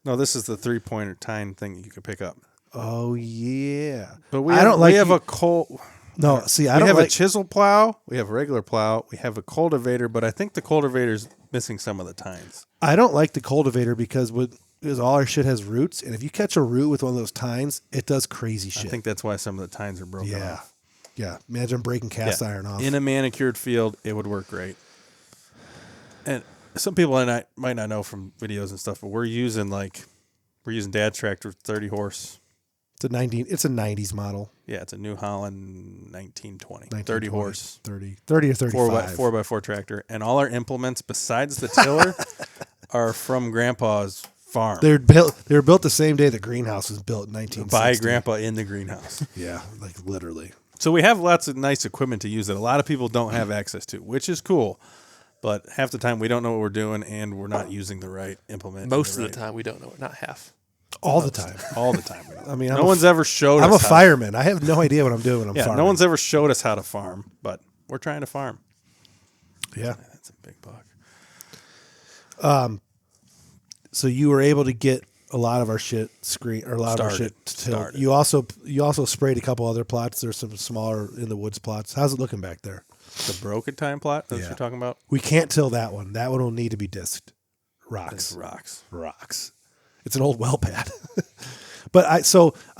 No, this is the 3-pointer tine thing that you can pick up. Oh yeah, But we I have, don't like we have you- a cul. No, see, I We don't have like. a chisel plow. We have a regular plow. We have a cultivator, but I think the cultivator's missing some of the tines. I don't like the cultivator because all our shit has roots, and if you catch a root with one of those tines, it does crazy shit. I think that's why some of the tines are broken Yeah, off. yeah. Imagine breaking cast iron off. In a manicured field, it would work great. And some people might not know from videos and stuff, but we're using Dad's tractor, 30 horse. It's a 90s model. Yeah, it's a New Holland 1920, 30 1920, horse, 30 or 35. 4x4 tractor, and all our implements besides the tiller are from Grandpa's farm. They were built the same day the greenhouse was built in 1960. By Grandpa in the greenhouse. Yeah, like literally. So we have lots of nice equipment to use that a lot of people don't have access to, which is cool. But half the time we don't know what we're doing, and we're not using the right implement. Most of the time, we don't know it. Not half. All the time. All the time. I mean, no one's ever showed us. I'm a how fireman. I have no idea what I'm doing when I'm Yeah, farming. no one's ever showed us how to farm, but we're trying to farm. Yeah. That's a big buck. So you were able to get a lot of our shit our shit tilled. Started. You also sprayed a couple other plots. There's some smaller in the woods plots. How's it looking back there? The broken time plot that Yeah. you're talking about? We can't till that one. That one will need to be disked. It's Rocks. rocks. It's an old well pad. But I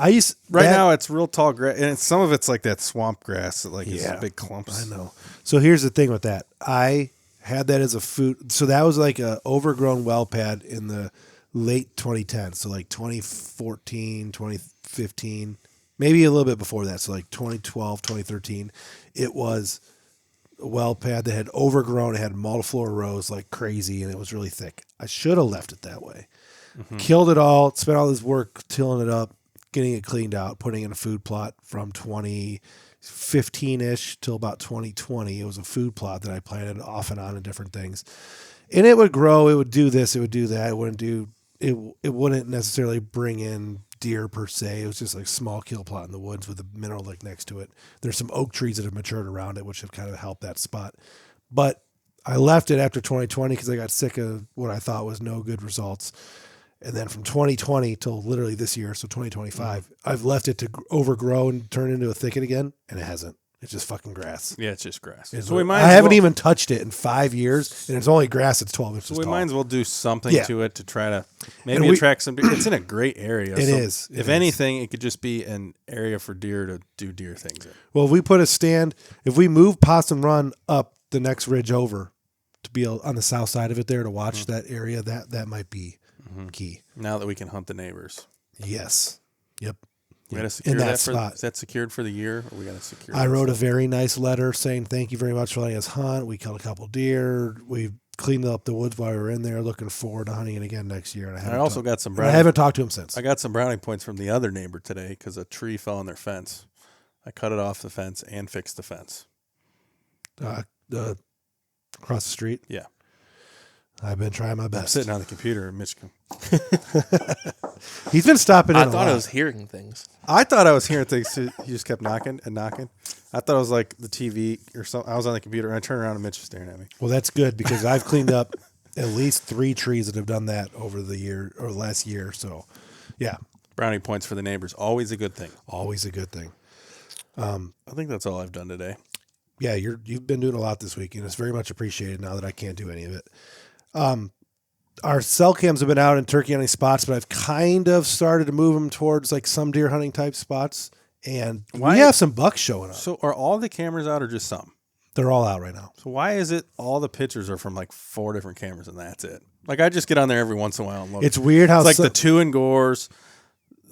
used Right that- now it's real tall grass, and some of it's like that swamp grass that is Yeah. big clumps. I know. So here's the thing with that. I had that as a food. So that was like a overgrown well pad in the late 2010s. So like 2014, 2015, maybe a little bit before that. So like 2012, 2013. It was a well pad that had overgrown. It had multiflora rows like crazy, and it was really thick. I should have left it that way. Killed it all, spent all this work tilling it up, getting it cleaned out, putting in a food plot from 2015-ish till about 2020. It was a food plot that I planted off and on in different things. And it would grow, it would do this, it would do that. It wouldn't necessarily bring in deer per se. It was just like a small kill plot in the woods with a mineral lake next to it. There's some oak trees that have matured around it, which have kind of helped that spot. But I left it after 2020 because I got sick of what I thought was no good results. And then from 2020 till literally this year, so 2025, I've left it to overgrow and turn into a thicket again, and it hasn't. It's just fucking grass. Yeah, it's just grass. It's So we what- might I as haven't well- even touched it in 5 years, and it's only grass that's 12 inches So we tall. might as well do something Yeah. to it to try to maybe And we- attract some deer. It's in a great area. It so is. It if is. anything, it could just be an area for deer to do deer things in. Well, if we put a stand, if we move Possum Run up the next ridge over to be on the south side of it there to watch that area, that might be key. Now that we can hunt the neighbors. Yes. Yep. We got to secure In that that for, spot. is that secured for the year, or we got to secure I that wrote a stuff? very nice letter saying thank you very much for letting us hunt. We killed a couple deer. We cleaned up the woods while we were in there. Looking forward to hunting it again next year. And I also got some I brownie. haven't talked to him since. I got some brownie points from the other neighbor today because a tree fell on their fence. I cut it off the fence and fixed the fence. Across the street. Yeah. I've been trying my I'm best. sitting on the computer in Michigan. He's been stopping in I a thought lot. I was hearing things. I thought I was hearing things too. He just kept knocking and knocking. I thought it was like the TV or something. I was on the computer and I turned around and Mitch was staring at me. Well, that's good because I've cleaned up at least 3 trees that have done that over the year or last year. So, yeah, Brownie points for the neighbors. Always a good thing. always a good thing. I think that's all I've done today. Yeah, you've been doing a lot this week, and it's very much appreciated now that I can't do any of it. Our cell cams have been out in turkey hunting spots, but I've kind of started to move them towards like some deer hunting type spots, and Why- we have some bucks showing up. So are all the cameras out or just some? They're all out right now. So why is it all the pictures are from like 4 different cameras and that's it? Like I just get on there every once in a while and look. It's weird how It's like some- the 2 in Gores,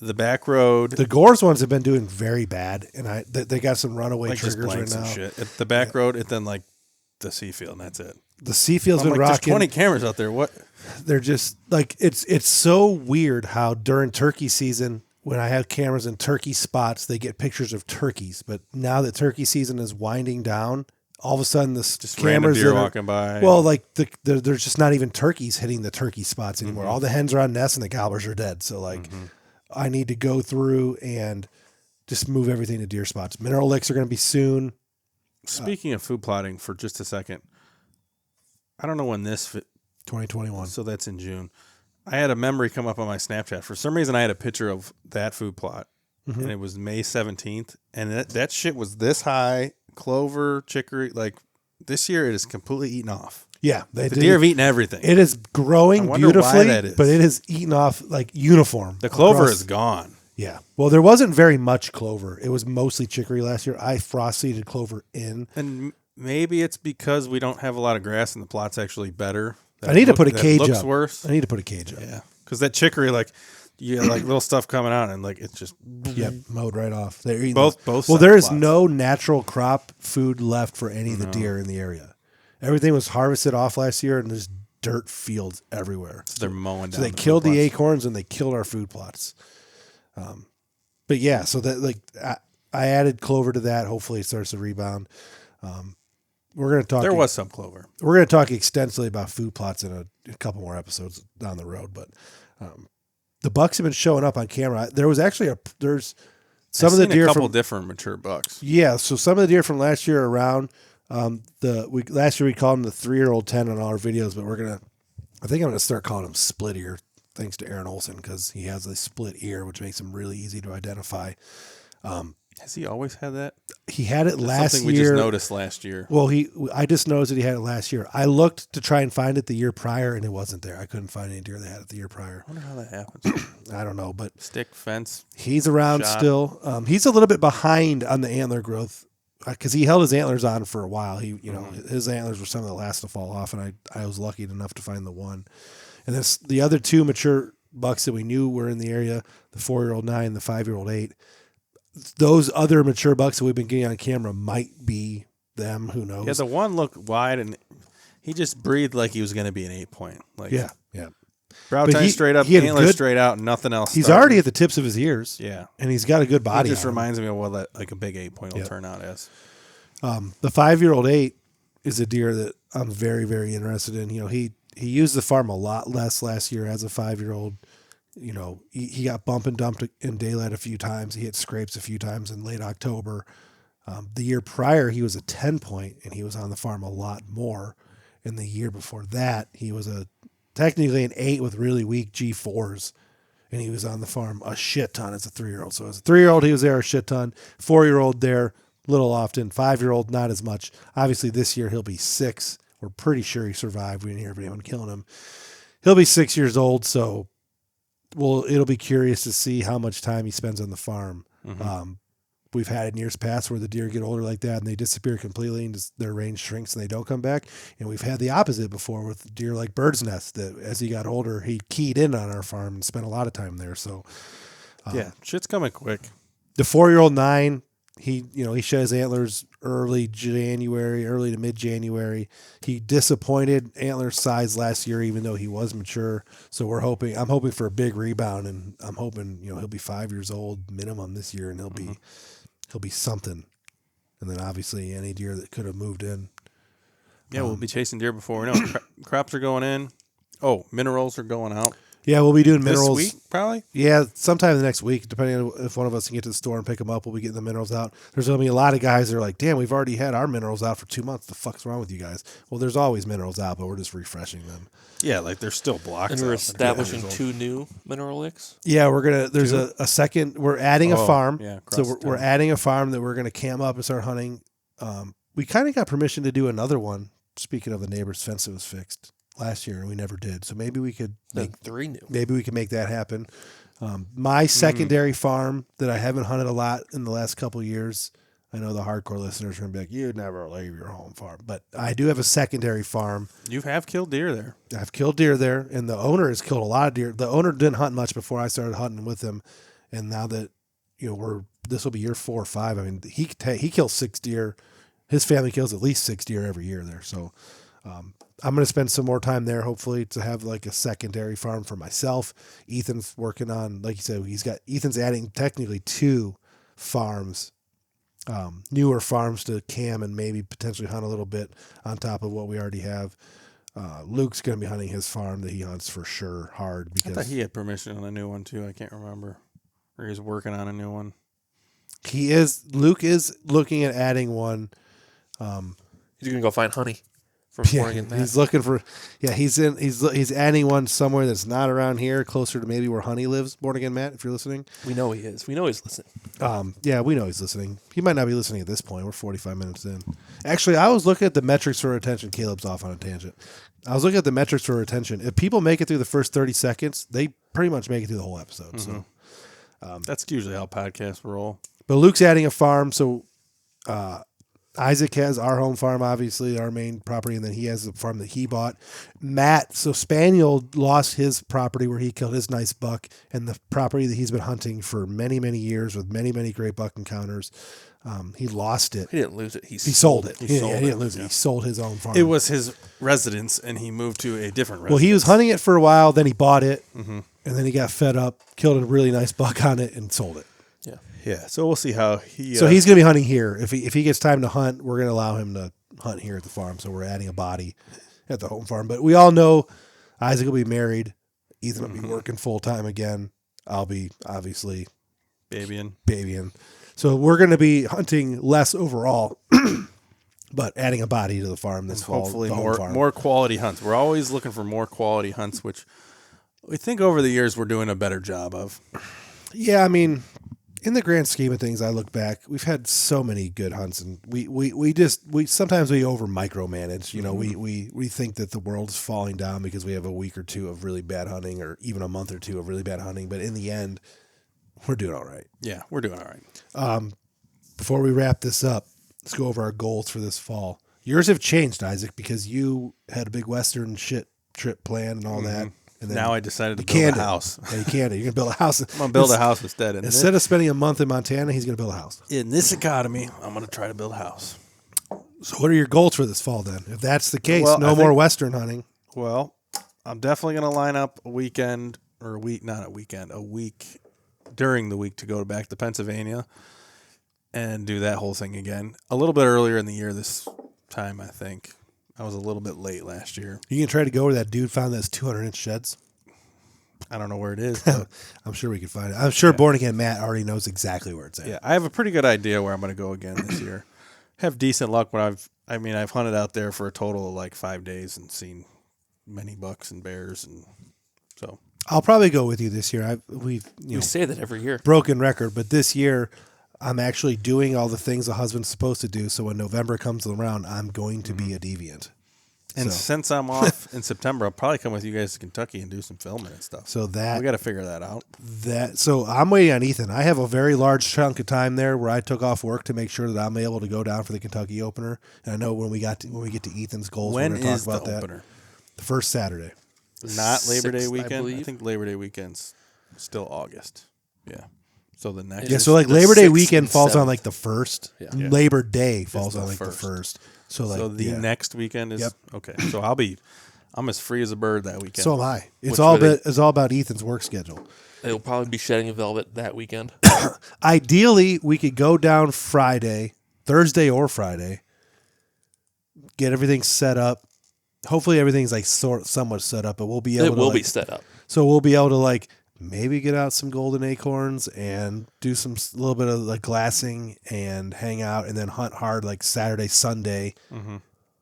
the back road, the Gores ones have been doing very bad, and they got some runaway like just triggers right blanks now. and shit. At the back road, and then like the Seafield, and that's it. The Seafield's I'm been like, there's rocking. 20 cameras out there. What? They're just like it's so weird how during turkey season when I have cameras in turkey spots they get pictures of turkeys, but now that turkey season is winding down, all of a sudden this Just random cameras deer that are- walking by. well, like there's just not even turkeys hitting the turkey spots anymore. Mm-hmm. All the hens are on nests and the gobblers are dead. So like I need to go through and just move everything to deer spots. Mineral licks are going to be soon. Speaking of food plotting for just a second, I don't know when this 2021. so that's in June. I had a memory come up on my Snapchat. For some reason, I had a picture of that food plot, and it was May 17th, and that shit was this high. Clover, chicory, like this year, it is completely eaten off. Yeah, they The did. deer have eaten everything. It is growing I wonder why beautifully, that is. but it is eaten off like uniform. The clover across- is gone. Yeah. Well, there wasn't very much clover. It was mostly chicory last year. I frost seeded clover in. And maybe it's because we don't have a lot of grass and the plot's actually better. I need to put a that cage looks up. worse. I need to put a cage up. Yeah. Because that chicory, like, you got like little stuff coming out and like it's just Yep, mowed right off. They're eating Both Well, side there is plots. no natural crop food left for any of the deer in the area. Everything was harvested off last year, and there's dirt fields everywhere. they're mowing down. So they the killed food the plots. acorns and they killed our food plots. But yeah, so that like I added clover to that. Hopefully, it starts to rebound. We're gonna talk. There was some clover. We're gonna talk extensively about food plots in a couple more episodes down the road. But the bucks have been showing up on camera. There was actually there's some I've of the seen deer a couple from different mature bucks. yeah. So some of the deer from last year are around. Last year we called them the 3-year-old 10 on all our videos, but I think I'm gonna start calling them split ear, thanks to Aaron Olson because he has a split ear, which makes him really easy to identify. Has he always had that? He had it That's last something year. we just noticed last year. Well, I just noticed that he had it last year. I looked to try and find it the year prior, and it wasn't there. I couldn't find any deer that had it the year prior. I wonder how that happens. I don't know, but Stick, fence. he's around Shot. still. He's a little bit behind on the antler growth because he held his antlers on for a while. His antlers were some of the last to fall off, and I was lucky enough to find the one. And the other 2 mature bucks that we knew were in the area, the 4-year-old 9, the 5-year-old 8. Those other mature bucks that we've been getting on camera might be them. Who knows? Yeah, the one looked wide and he just breathed like he was going to be an 8-point. Like yeah. brow But tine straight up, he had antlers good- straight out, and nothing else. He's starting. already at the tips of his ears. Yeah. And he's got a good body. He just on him. reminds me of what like a big 8-point will Yep. turn out as. The 5-year-old 8 is a deer that I'm very, very interested in. He used the farm a lot less last year as a 5-year-old. He got bump and dumped in daylight a few times. He hit scrapes a few times in late October. The year prior, he was a 10-point, and he was on the farm a lot more. And the year before that, he was technically an 8 with really weak G4s. And he was on the farm a shit ton as a 3-year-old. So as a 3-year-old, he was there a shit ton. 4-year-old there little often. 5-year-old, not as much. Obviously, this year he'll be 6. We're pretty sure he survived. We didn't hear of anyone killing him. He'll be 6 years old, so it'll be curious to see how much time he spends on the farm. We've had in years past where the deer get older like that and they disappear completely and just their range shrinks and they don't come back. And we've had the opposite before with deer like Bird's Nest that as he got older, he keyed in on our farm and spent a lot of time there. So Yeah, shit's coming quick. the 4-year-old 9, he shed his antlers early to mid-January. He disappointed antler size last year, even though he was mature. So I'm hoping for a big rebound, and I'm hoping, he'll be 5 years old minimum this year, and he'll be something. And then obviously any deer that could have moved in. Yeah, we'll be chasing deer before we know. Crops are going in. Oh, minerals are going out. Yeah, we'll be doing minerals this week, probably. Yeah, sometime in the next week, depending on if one of us can get to the store and pick them up, we'll be getting the minerals out. There's going to be a lot of guys that are like, damn, we've already had our minerals out for 2 months. The fuck's wrong with you guys? Well, there's always minerals out, but we're just refreshing them. Yeah, like there's still blocks. And we're out. establishing 2 new mineral licks. Yeah, there's a second, we're adding a farm. Yeah, So we're adding a farm that we're going to cam up and start hunting. We kind of got permission to do another one. Speaking of the neighbor's fence that was fixed last year, and we never did. So maybe we could make 3 new. Maybe we can make that happen. My secondary farm that I haven't hunted a lot in the last couple of years. I know the hardcore listeners are going to be like, "You'd never leave your home farm," but I do have a secondary farm. You have killed deer there. I've killed deer there, and the owner has killed a lot of deer. The owner didn't hunt much before I started hunting with him, and now that this will be year 4 or 5. I mean, he kills 6 deer. His family kills at least 6 deer every year there. So I'm going to spend some more time there, hopefully, to have like a secondary farm for myself. Ethan's working on, like you said, Ethan's adding technically 2 farms, newer farms to cam and maybe potentially hunt a little bit on top of what we already have. Luke's going to be hunting his farm that he hunts for sure hard. Because I thought he had permission on a new one too. I can't remember. Or he's working on a new one. Luke is looking at adding one. He's going to go find honey from Morgan Matt. He's looking for, he's adding one somewhere that's not around here, closer to maybe where Honey lives. Born Again Matt, if you're listening. We know he is. We know he's listening. Yeah, we know he's listening. He might not be listening at this point. We're 45 minutes in. Actually, I was looking at the metrics for retention. Caleb's off on a tangent. I was looking at the metrics for retention. If people make it through the first 30 seconds, they pretty much make it through the whole episode. So That's usually how podcasts roll. But Luke's adding a farm, so Isaac has our home farm, obviously, our main property, and then he has the farm that he bought. Matt, so Spaniel lost his property where he killed his nice buck, and the property that he's been hunting for many, many years with many, many great buck encounters. He lost it. He didn't lose it. He sold it. He He sold didn't it, lose it. yeah. He sold his own farm. It was his residence, and he moved to a different residence. Well, he was hunting it for a while, then he bought it, and then he got fed up, killed a really nice buck on it, and sold it. Yeah. Yeah, so we'll see how he... So he's going to be hunting here. If he gets time to hunt, we're going to allow him to hunt here at the farm. So we're adding a body at the home farm. But we all know Isaac will be married. Ethan will be working full time again. I'll be obviously babying. So we're going to be hunting less overall, but adding a body to the farm this fall. Hopefully the home farm. more quality hunts. We're always looking for more quality hunts, which we think over the years we're doing a better job of. Yeah, I mean, in the grand scheme of things, I look back, we've had so many good hunts, and we sometimes we over micromanage. You know, we think that the world's falling down because we have a week or two of really bad hunting, or even a month or two of really bad hunting. But in the end, we're doing all right. Yeah, we're doing all right. Before we wrap this up, let's go over our goals for this fall. Yours have changed, Isaac, because you had a big Western trip planned and all that. And then now I decided to build a it. house. Yeah, you can't. You're going to build a house. I'm going to build a house instead. Instead of spending a month in Montana, he's going to build a house. In this economy, I'm going to try to build a house. So what are your goals for this fall then? If that's the case, Well, no more Western hunting. Well, I'm definitely going to line up a week during the week to go back to Pennsylvania and do that whole thing again. A little bit earlier in the year this time, I think. I was a little bit late last year. You can try to go where that dude found those 200-inch sheds. I don't know where it is, but I'm sure we could find it. I'm sure Born Again Matt already knows exactly where it's at. yeah, I have a pretty good idea where I'm going to go again this year. Have decent luck, but I've hunted out there for a total of like 5 days and seen many bucks and bears, and so I'll probably go with you this year. We say that every year. Broken record, but this year I'm actually doing all the things a husband's supposed to do. So when November comes around, I'm going to be a deviant. And So- since I'm off in September, I'll probably come with you guys to Kentucky and do some filming and stuff. So that We got to figure that out. So I'm waiting on Ethan. I have a very large chunk of time there where I took off work to make sure that I'm able to go down for the Kentucky opener. And I know when we get to Ethan's goals, When we're going to is talk about the that. opener? The first Saturday. Not Labor Day 6th, I weekend. I believe. think Labor Day weekend's still August. Yeah. So the next. Yeah, so like the Labor Day 6th weekend and falls on 7th. like the first. Yeah. Labor Day falls the on like first. the first. So like So the yeah. next weekend is Yep. okay. So I'm as free as a bird that weekend. So am I. It's Which all way they- it's all about Ethan's work schedule. They'll probably be shedding velvet that weekend. Ideally, we could go down Thursday or Friday, get everything set up. Hopefully, everything's like somewhat set up, but we'll be able. It will to, be set up. So we'll be able to like maybe get out some golden acorns and do some little bit of like glassing and hang out, and then hunt hard like Saturday, Sunday,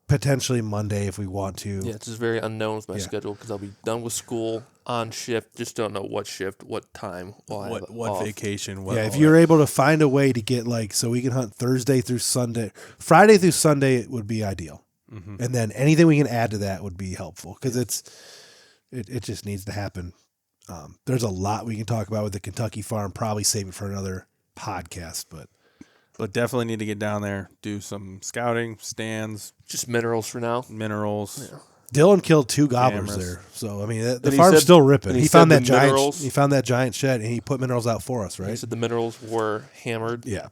potentially Monday if we want to. Yeah, it's just very unknown with my Yeah. schedule because I'll be done with school on shift. Just don't know what shift, what time. what off. vacation? What, Yeah, if all you're that. able to find a way to get like so we can hunt Thursday through Sunday, Friday through Sunday it would be ideal, and then anything we can add to that would be helpful because it just needs to happen. There's a lot we can talk about with the Kentucky farm. Probably save it for another podcast, But definitely need to get down there, do some scouting, stands, Just minerals for now. minerals. Yeah. Dylan killed 2 gobblers Cameras. there. So I mean, the And he farm's said- still ripping. and He he found said that the giant. minerals- He found that giant shed, and he put minerals out for us. They Right? said the minerals were hammered, Yeah.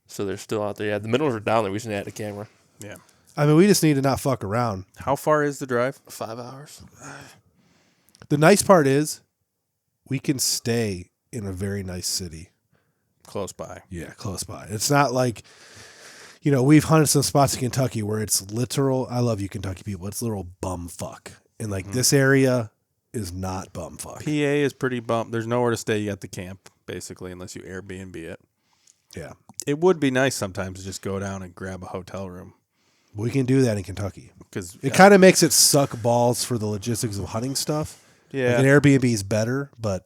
so they're still out there. Yeah, the minerals are down there. We just need to add a camera. Yeah. I mean, we just need to not fuck around. How far is the drive? 5 hours. The nice part is we can stay in a very nice city. Close by. Yeah, close by. It's not like, we've hunted some spots in Kentucky where it's literal. I love you, Kentucky people. It's literal bum fuck. And like this area is not bum fuck. PA is pretty bump. There's nowhere to stay. You got the camp, basically, unless you Airbnb it. Yeah. It would be nice sometimes to just go down and grab a hotel room. We can do that in Kentucky. Because It kind of makes it suck balls for the logistics of hunting stuff. yeah, Like an Airbnb is better, but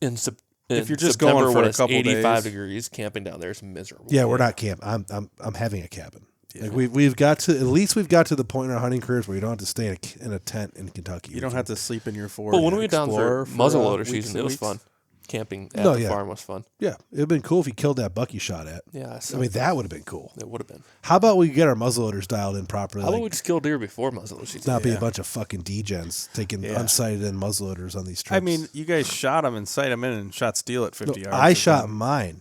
If you're just September, going for when a it's couple 85 days. degrees, camping down there is miserable. yeah, we're not camp. I'm having a cabin. Like we've got to at least we've got to the point in our hunting careers where you don't have to stay in a tent in Kentucky. you don't have to sleep in your Ford. But when and we were down explore for muzzleloader weeks season, and it was weeks. fun. Camping at No, the yeah. farm was fun. Yeah, it'd been cool if you killed that buck you shot at. Yeah, I mean, that would have been cool. it would have been. How about we get our muzzleloaders dialed in properly? How about Like, we just kill deer before muzzleloader season? not be a bunch of fucking degens taking Yeah. unsighted in muzzleloaders on these trips. I mean, you guys shot them and sight them in and shot steel at 50 yards. I or shot something. mine.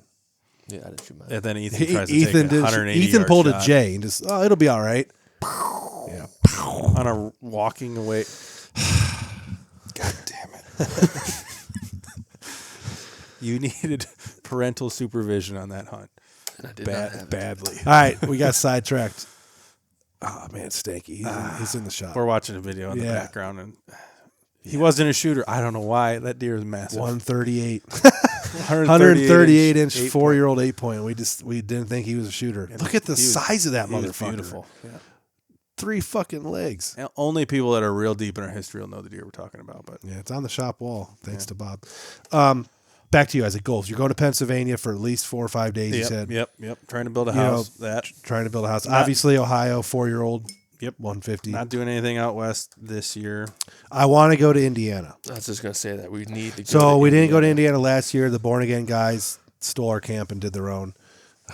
Yeah, I didn't shoot mine. And then Ethan tries to Ethan take a 180 Ethan yard pulled shot a J and just it'll be all right. Yeah. on a walking away. God damn it! You needed parental supervision on that hunt. And I did not have it. Badly. All right, we got sidetracked. Oh man, Stanky. He's in the shot. We're watching a video in the Yeah. background, and he wasn't a shooter. I don't know why. That deer is massive. 138. 138 138-inch eight 4-year-old 8-point. We didn't think he was a shooter. Look at the He was- size of that he was motherfucker. Beautiful. Yeah. 3 fucking legs. And only people that are real deep in our history will know the deer we're talking about. But Yeah, it's on the shop wall. Thanks to Bob. Back to you, Isaac. Goals. You're going to Pennsylvania for at least 4 or 5 days. You said yep. Trying to build a You know, house. trying to build a house. Obviously, Ohio, 4-year-old. Yep. 150. Not doing anything out west this year. I want to go to Indiana. I was just gonna say that we need to. So we didn't go to Indiana last year. The Born Again guys stole our camp and did their own,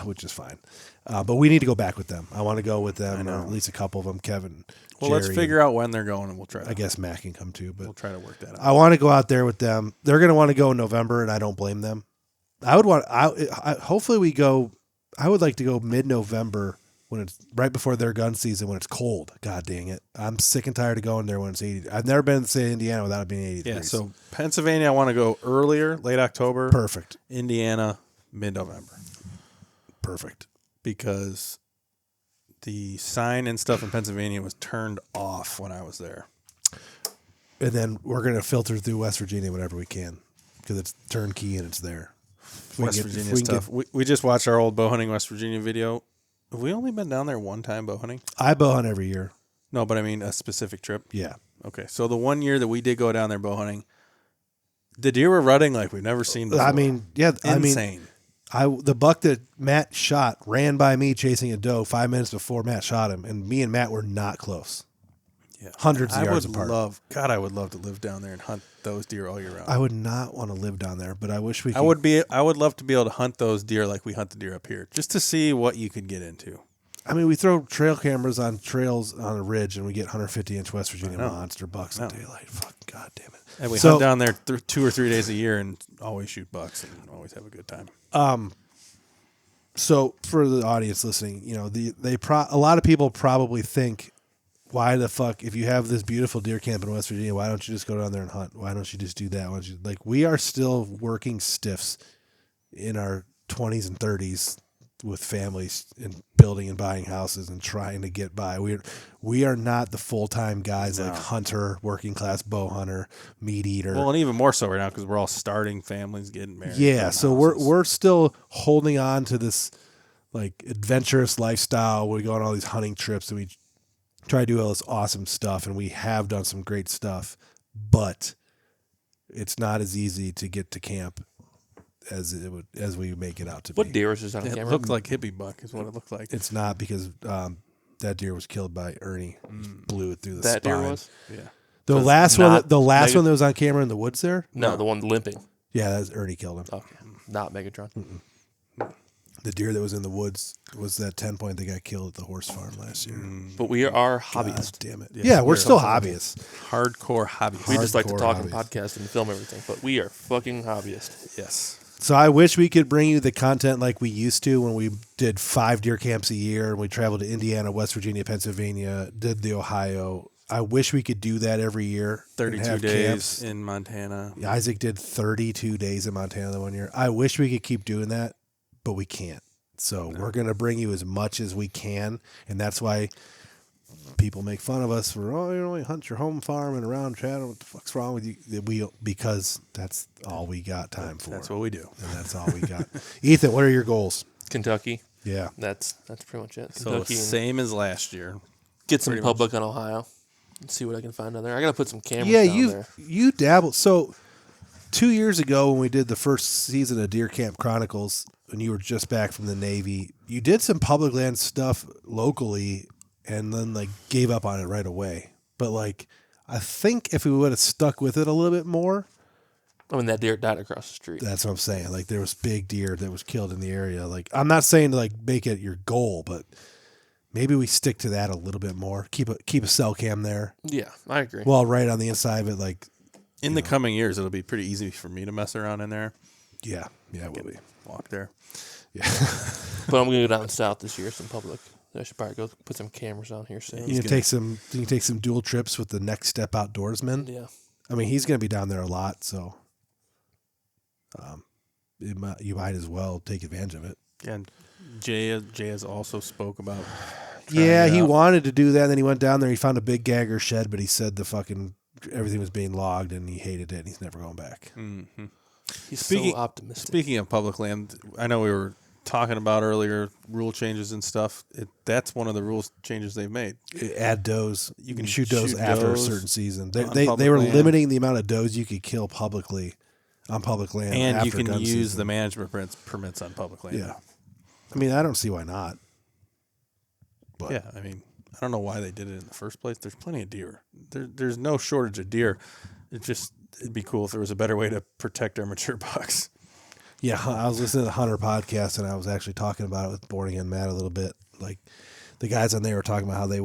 which is fine. But we need to go back with them. I want to go with them, or at least a couple of them. Kevin, Well, Jerry, let's figure out when they're going, and we'll try. I guess Mac can come too, but we'll try to work that out. I want to go out there with them. They're going to want to go in November, and I don't blame them. I would want. Hopefully we go. I would like to go mid-November when it's right before their gun season when it's cold. God dang it! I'm sick and tired of going there when it's 80. I've never been to Indiana without it being 80 Yeah. degrees. So Pennsylvania, I want to go earlier, late October. Perfect. Indiana, mid-November, Perfect. because the sign and stuff in Pennsylvania was turned off when I was there. And then we're going to filter through West Virginia whenever we can because it's turnkey and it's there. If we West can get- if Virginia we can stuff. We just watched our old bow hunting West Virginia video. Have we only been down there one time bow hunting? I bow hunt every year. No, but I mean a specific trip. Yeah. Okay, so the one year that we did go down there bow hunting, the deer were rutting like we've never seen before. I mean, yeah. I mean, insane. The buck that Matt shot ran by me chasing a doe 5 minutes before Matt shot him, and me and Matt were not close. Yeah. Hundreds of yards apart. I would love to live down there and hunt those deer all year round. I would not want to live down there, but I wish we could. I would love to be able to hunt those deer like we hunt the deer up here, just to see what you could get into. I mean, we throw trail cameras on trails on a ridge, and we get 150-inch West Virginia monster bucks in daylight. Fucking goddamn it! And we hunt down there 2 or 3 days a year and always shoot bucks and always have a good time. So for the audience listening, you know, a lot of people probably think, why the fuck, if you have this beautiful deer camp in West Virginia, why don't you just go down there and hunt? Why don't you just do that? Why don't you, like, we are still working stiffs in our 20s and 30s with families and building and buying houses and trying to get by. We are not the full-time guys like hunter, working class bow hunter, meat eater. Well, and even more so right now because we're all starting families, getting married. Yeah, so we're still holding on to this like adventurous lifestyle. We go on all these hunting trips and we try to do all this awesome stuff, and we have done some great stuff, but it's not as easy to get to camp as we make it out to be. What deer was this on camera? It looked like hippie buck is what it looked like. It's not, because that deer was killed by Ernie. Blew it through the that spine. deer was? Yeah. The last one that was on camera in the woods there? No, the one limping. Yeah, that's Ernie killed him. Okay. Not Megatron. The deer that was in the woods was that 10-point that got killed at the horse farm last year. But we are God hobbyists. damn it. Yeah, we're still hobbyists. Hardcore hobbyists. We just like to Hardcore talk and hobbies. podcast and film everything, but we are fucking hobbyists. Yes. So I wish we could bring you the content like we used to when we did 5 deer camps a year and we traveled to Indiana, West Virginia, Pennsylvania, did the Ohio. I wish we could do that every year. 32 days in Montana. Isaac did 32 days in Montana the one year. I wish we could keep doing that, but we can't. So we're going to bring you as much as we can, and that's why people make fun of us for, you hunt your home farm and around Chatham. What the fuck's wrong with you? Because that's all we got time for. That's what we do. And that's all we got. Ethan, what are your goals? Kentucky. Yeah. That's pretty much it. So Kentucky, same as last year. get some pretty public on Ohio. And see what I can find down there. I got to put some cameras Yeah, down there. you dabbled. So 2 years ago when we did the first season of Deer Camp Chronicles, when you were just back from the Navy, you did some public land stuff locally and then like gave up on it right away. But like, I think if we would have stuck with it a little bit more. I mean, that deer died across the street. That's what I'm saying. Like, there was big deer that was killed in the area. Like, I'm not saying to like make it your goal, but maybe we stick to that a little bit more. Keep a cell cam there. Yeah, I agree. Well, right on the inside of it, like In the coming years, it'll be pretty easy for me to mess around in there. yeah, it will be. Walk there. Yeah. But I'm gonna go down south this year, some public. I should probably go put some cameras on here soon. You can take some dual trips with the Next Step Outdoorsman. Yeah. I mean, he's going to be down there a lot, so you might as well take advantage of it. And Jay has also spoke about. Yeah, it he out. wanted to do that. And then he went down there. He found a big gagger shed, but he said everything was being logged, and he hated it. And he's never going back. Mm-hmm. He's Speaking- so optimistic. Speaking of public land, I know we were talking about earlier rule changes and stuff. That's one of the rules changes they've made. Add does. You can shoot shoot does after a does certain season. on They public were land. limiting the amount of does you could kill publicly on public land. And you after can gun use season. the management permits on public land. Yeah. I mean, I don't see why not. But Yeah, I mean, I don't know why they did it in the first place. There's plenty of deer. There's no shortage of deer. It'd be cool if there was a better way to protect our mature bucks. Yeah, I was listening to the Hunter podcast, and I was actually talking about it with Born Again Matt a little bit. Like, the guys on there were talking about how they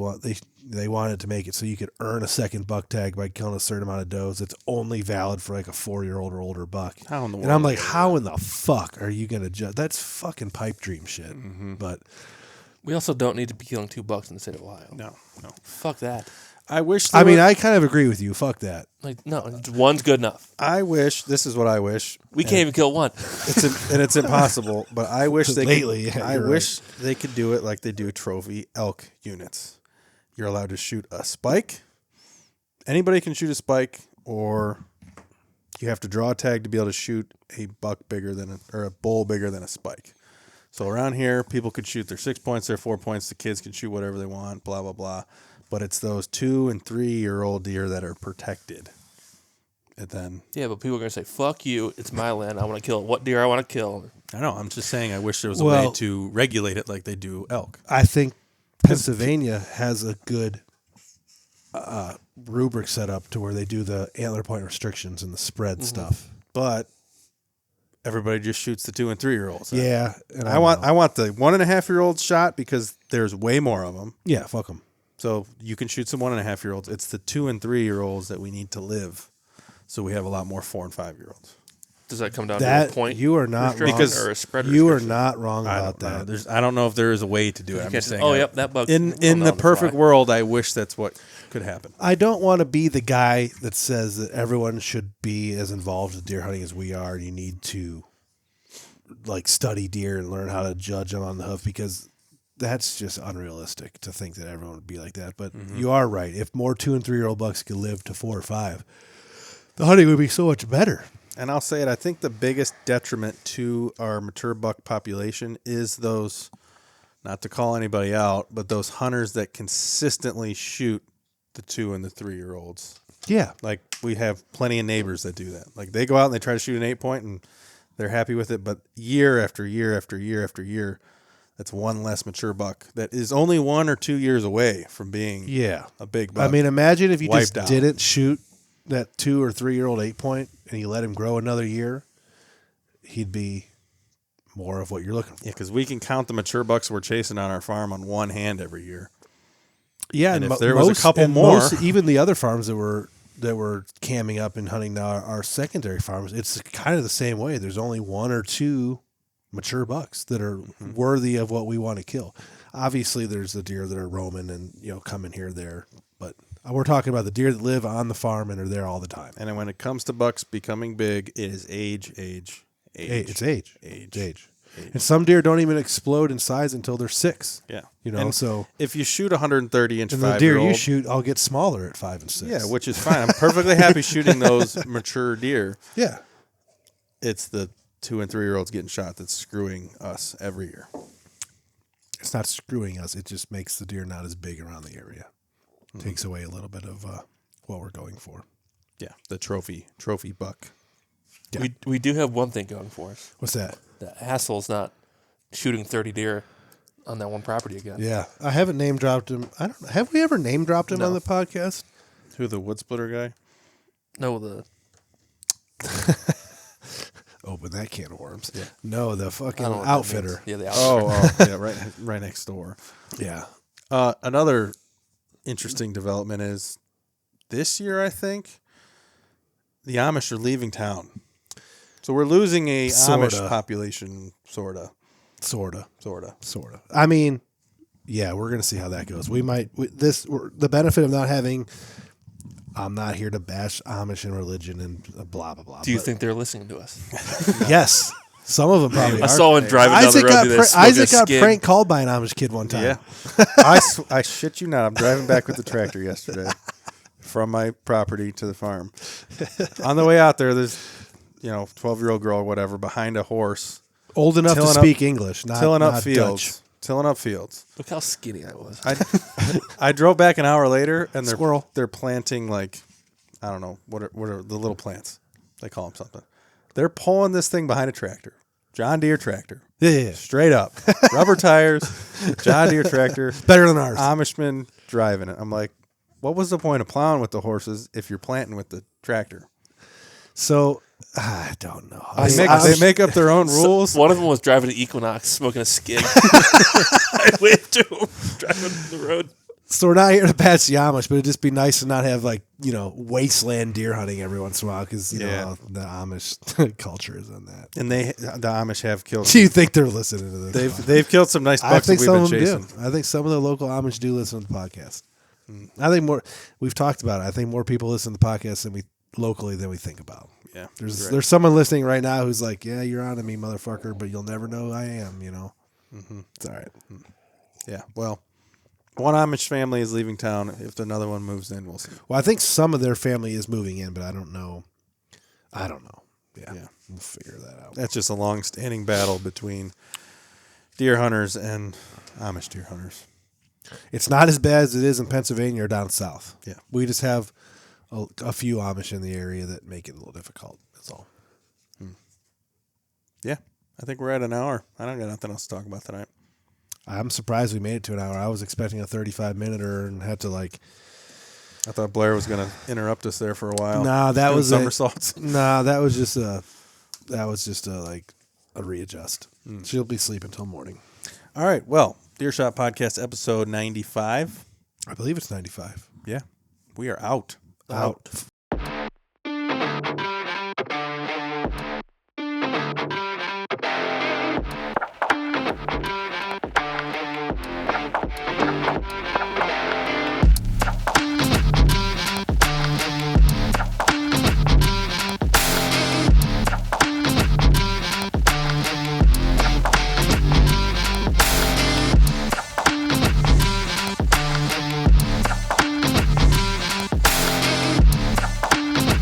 wanted to make it so you could earn a second buck tag by killing a certain amount of does. It's only valid for like a 4-year-old or older buck. How in the And world? I'm like, how in the fuck are you gonna judge? That's fucking pipe dream shit. Mm-hmm. But We also don't need to be killing 2 bucks in the state of Ohio. No. Fuck that. I wish. I kind of agree with you. Fuck that. Like, no, one's good enough. I wish. This is what I wish. We can't even kill one. It's impossible. But I wish they Lately, could. yeah, I you're wish they could do it like they do trophy elk units. You're allowed to shoot a spike. Anybody can shoot a spike, or you have to draw a tag to be able to shoot a buck bigger than or a bull bigger than a spike. So around here, people could shoot their 6 points, their 4 points. The kids can shoot whatever they want. Blah blah blah. But it's those 2 and 3 year old deer that are protected. and then Yeah, but people are gonna say, "Fuck you! It's my land. I want to kill what deer I want to kill." I know. I'm just saying. I wish there was a way to regulate it like they do elk. I think Pennsylvania has a good rubric set up to where they do the antler point restrictions and the spread stuff. But everybody just shoots the 2 and 3 year olds. Yeah, and I want the 1.5 year olds shot because there's way more of them. Yeah, fuck them. So you can shoot some 1.5 year olds. It's the 2 and 3 year olds that we need to live. So we have a lot more 4 and 5 year olds. Does that come down to a point? You are not wrong. Because or a spread You are restriction? not wrong about that. I don't know if there is a way to do it. I'm just saying. Oh, yep, that bug. In the perfect world, I wish that's what could happen. I don't want to be the guy that says that everyone should be as involved with deer hunting as we are. You need to like study deer and learn how to judge them on the hoof, because that's just unrealistic to think that everyone would be like that. But you are right. If more 2 and 3 year old bucks could live to 4 or 5, the hunting would be so much better. And I'll say it, I think the biggest detriment to our mature buck population is those, not to call anybody out, but those hunters that consistently shoot the 2 and the 3 year olds. Yeah. Like we have plenty of neighbors that do that. Like they go out and they try to shoot an 8-point and they're happy with it. But year after year after year after year, that's one less mature buck that is only 1 or 2 years away from being a big buck. I mean, imagine if you just Wiped out. didn't shoot that 2 or 3 year old 8-point and you let him grow another year, he'd be more of what you're looking for. Yeah, because we can count the mature bucks we're chasing on our farm on one hand every year. Yeah, and if there was a couple more, even the other farms that were camming up and hunting now are secondary farms. It's kind of the same way. There's only 1 or 2 mature bucks that are worthy of what we want to kill. Obviously, there's the deer that are roaming and coming here or there, but we're talking about the deer that live on the farm and are there all the time. And when it comes to bucks becoming big, it is age. It's age. And some deer don't even explode in size until they're 6. Yeah. And so if you shoot 130-inch 5-year-old, the deer you shoot, I'll get smaller at 5 and 6. Yeah, which is fine. I'm perfectly happy shooting those mature deer. Yeah. It's the 2 and 3 year olds getting shot that's screwing us every year. It's not screwing us. It just makes the deer not as big around the area. Takes away a little bit of what we're going for. Yeah, the trophy buck. Yeah. We do have one thing going for us. What's that? The asshole's not shooting 30 deer on that one property again. Yeah, I haven't name dropped him. I don't. Have we ever name dropped him No. on the podcast? Who, the wood splitter guy? No, the Open that can of worms. Yeah. No, the fucking I don't know what that outfitter. means. Yeah, the outfitter. Yeah, right next door. Yeah. Another interesting development is this year, I think, the Amish are leaving town. So we're losing a Amish population, sorta. I mean, yeah, we're gonna see how that goes. We might the benefit of not having. I'm not here to bash Amish and religion and blah blah blah. Do you think they're listening to us? Yes, some of them probably. I are. saw one driving down the road. Isaac got prank called by an Amish kid one time. Yeah, I shit you not. I'm driving back with the tractor yesterday from my property to the farm. On the way out there, there's 12-year-old girl or whatever behind a horse, old enough to speak English, tilling up not fields. Dutch. Tilling up fields. Look how skinny I was. I drove back an hour later, and Squirrel. They're planting like, I don't know what are the little plants? They call them something. They're pulling this thing behind a tractor, John Deere tractor. Yeah. Straight up, rubber tires, John Deere tractor, Better than ours. Amishman driving it. I'm like, what was the point of plowing with the horses if you're planting with the tractor? So I don't know. They make up their own rules. One of them was driving an Equinox, smoking a skig. I waved to him driving the road. So we're not here to patch the Amish, but it'd just be nice to not have wasteland deer hunting every once in a while because know the Amish culture is on that. And the Amish have killed. Do you think they're listening to this? They've killed some nice bucks that we've been chasing. I think some of the local Amish do listen to the podcast. I think more. We've talked about it. I think more people listen to the podcast than we think about. Yeah, there's someone listening right now who's like, yeah, you're on to me, motherfucker, but you'll never know who I am. It's all right. Yeah. Well, one Amish family is leaving town. If another one moves in, we'll see. Well, I think some of their family is moving in, but I don't know. Yeah. We'll figure that out. That's just a long-standing battle between deer hunters and Amish deer hunters. It's not as bad as it is in Pennsylvania or down south. Yeah. We just have a few Amish in the area that make it a little difficult. That's all. Yeah, I think we're at an hour. I don't got nothing else to talk about tonight. I'm surprised we made it to an hour. I was expecting a 35-minute and had to like. I thought Blair was going to interrupt us there for a while. Nah, that doing was somersaults. Nah, that was just a readjust. She'll be sleeping until morning. All right. Well, Deer Shot Podcast episode 95. I believe it's 95. Yeah, we are out. Out.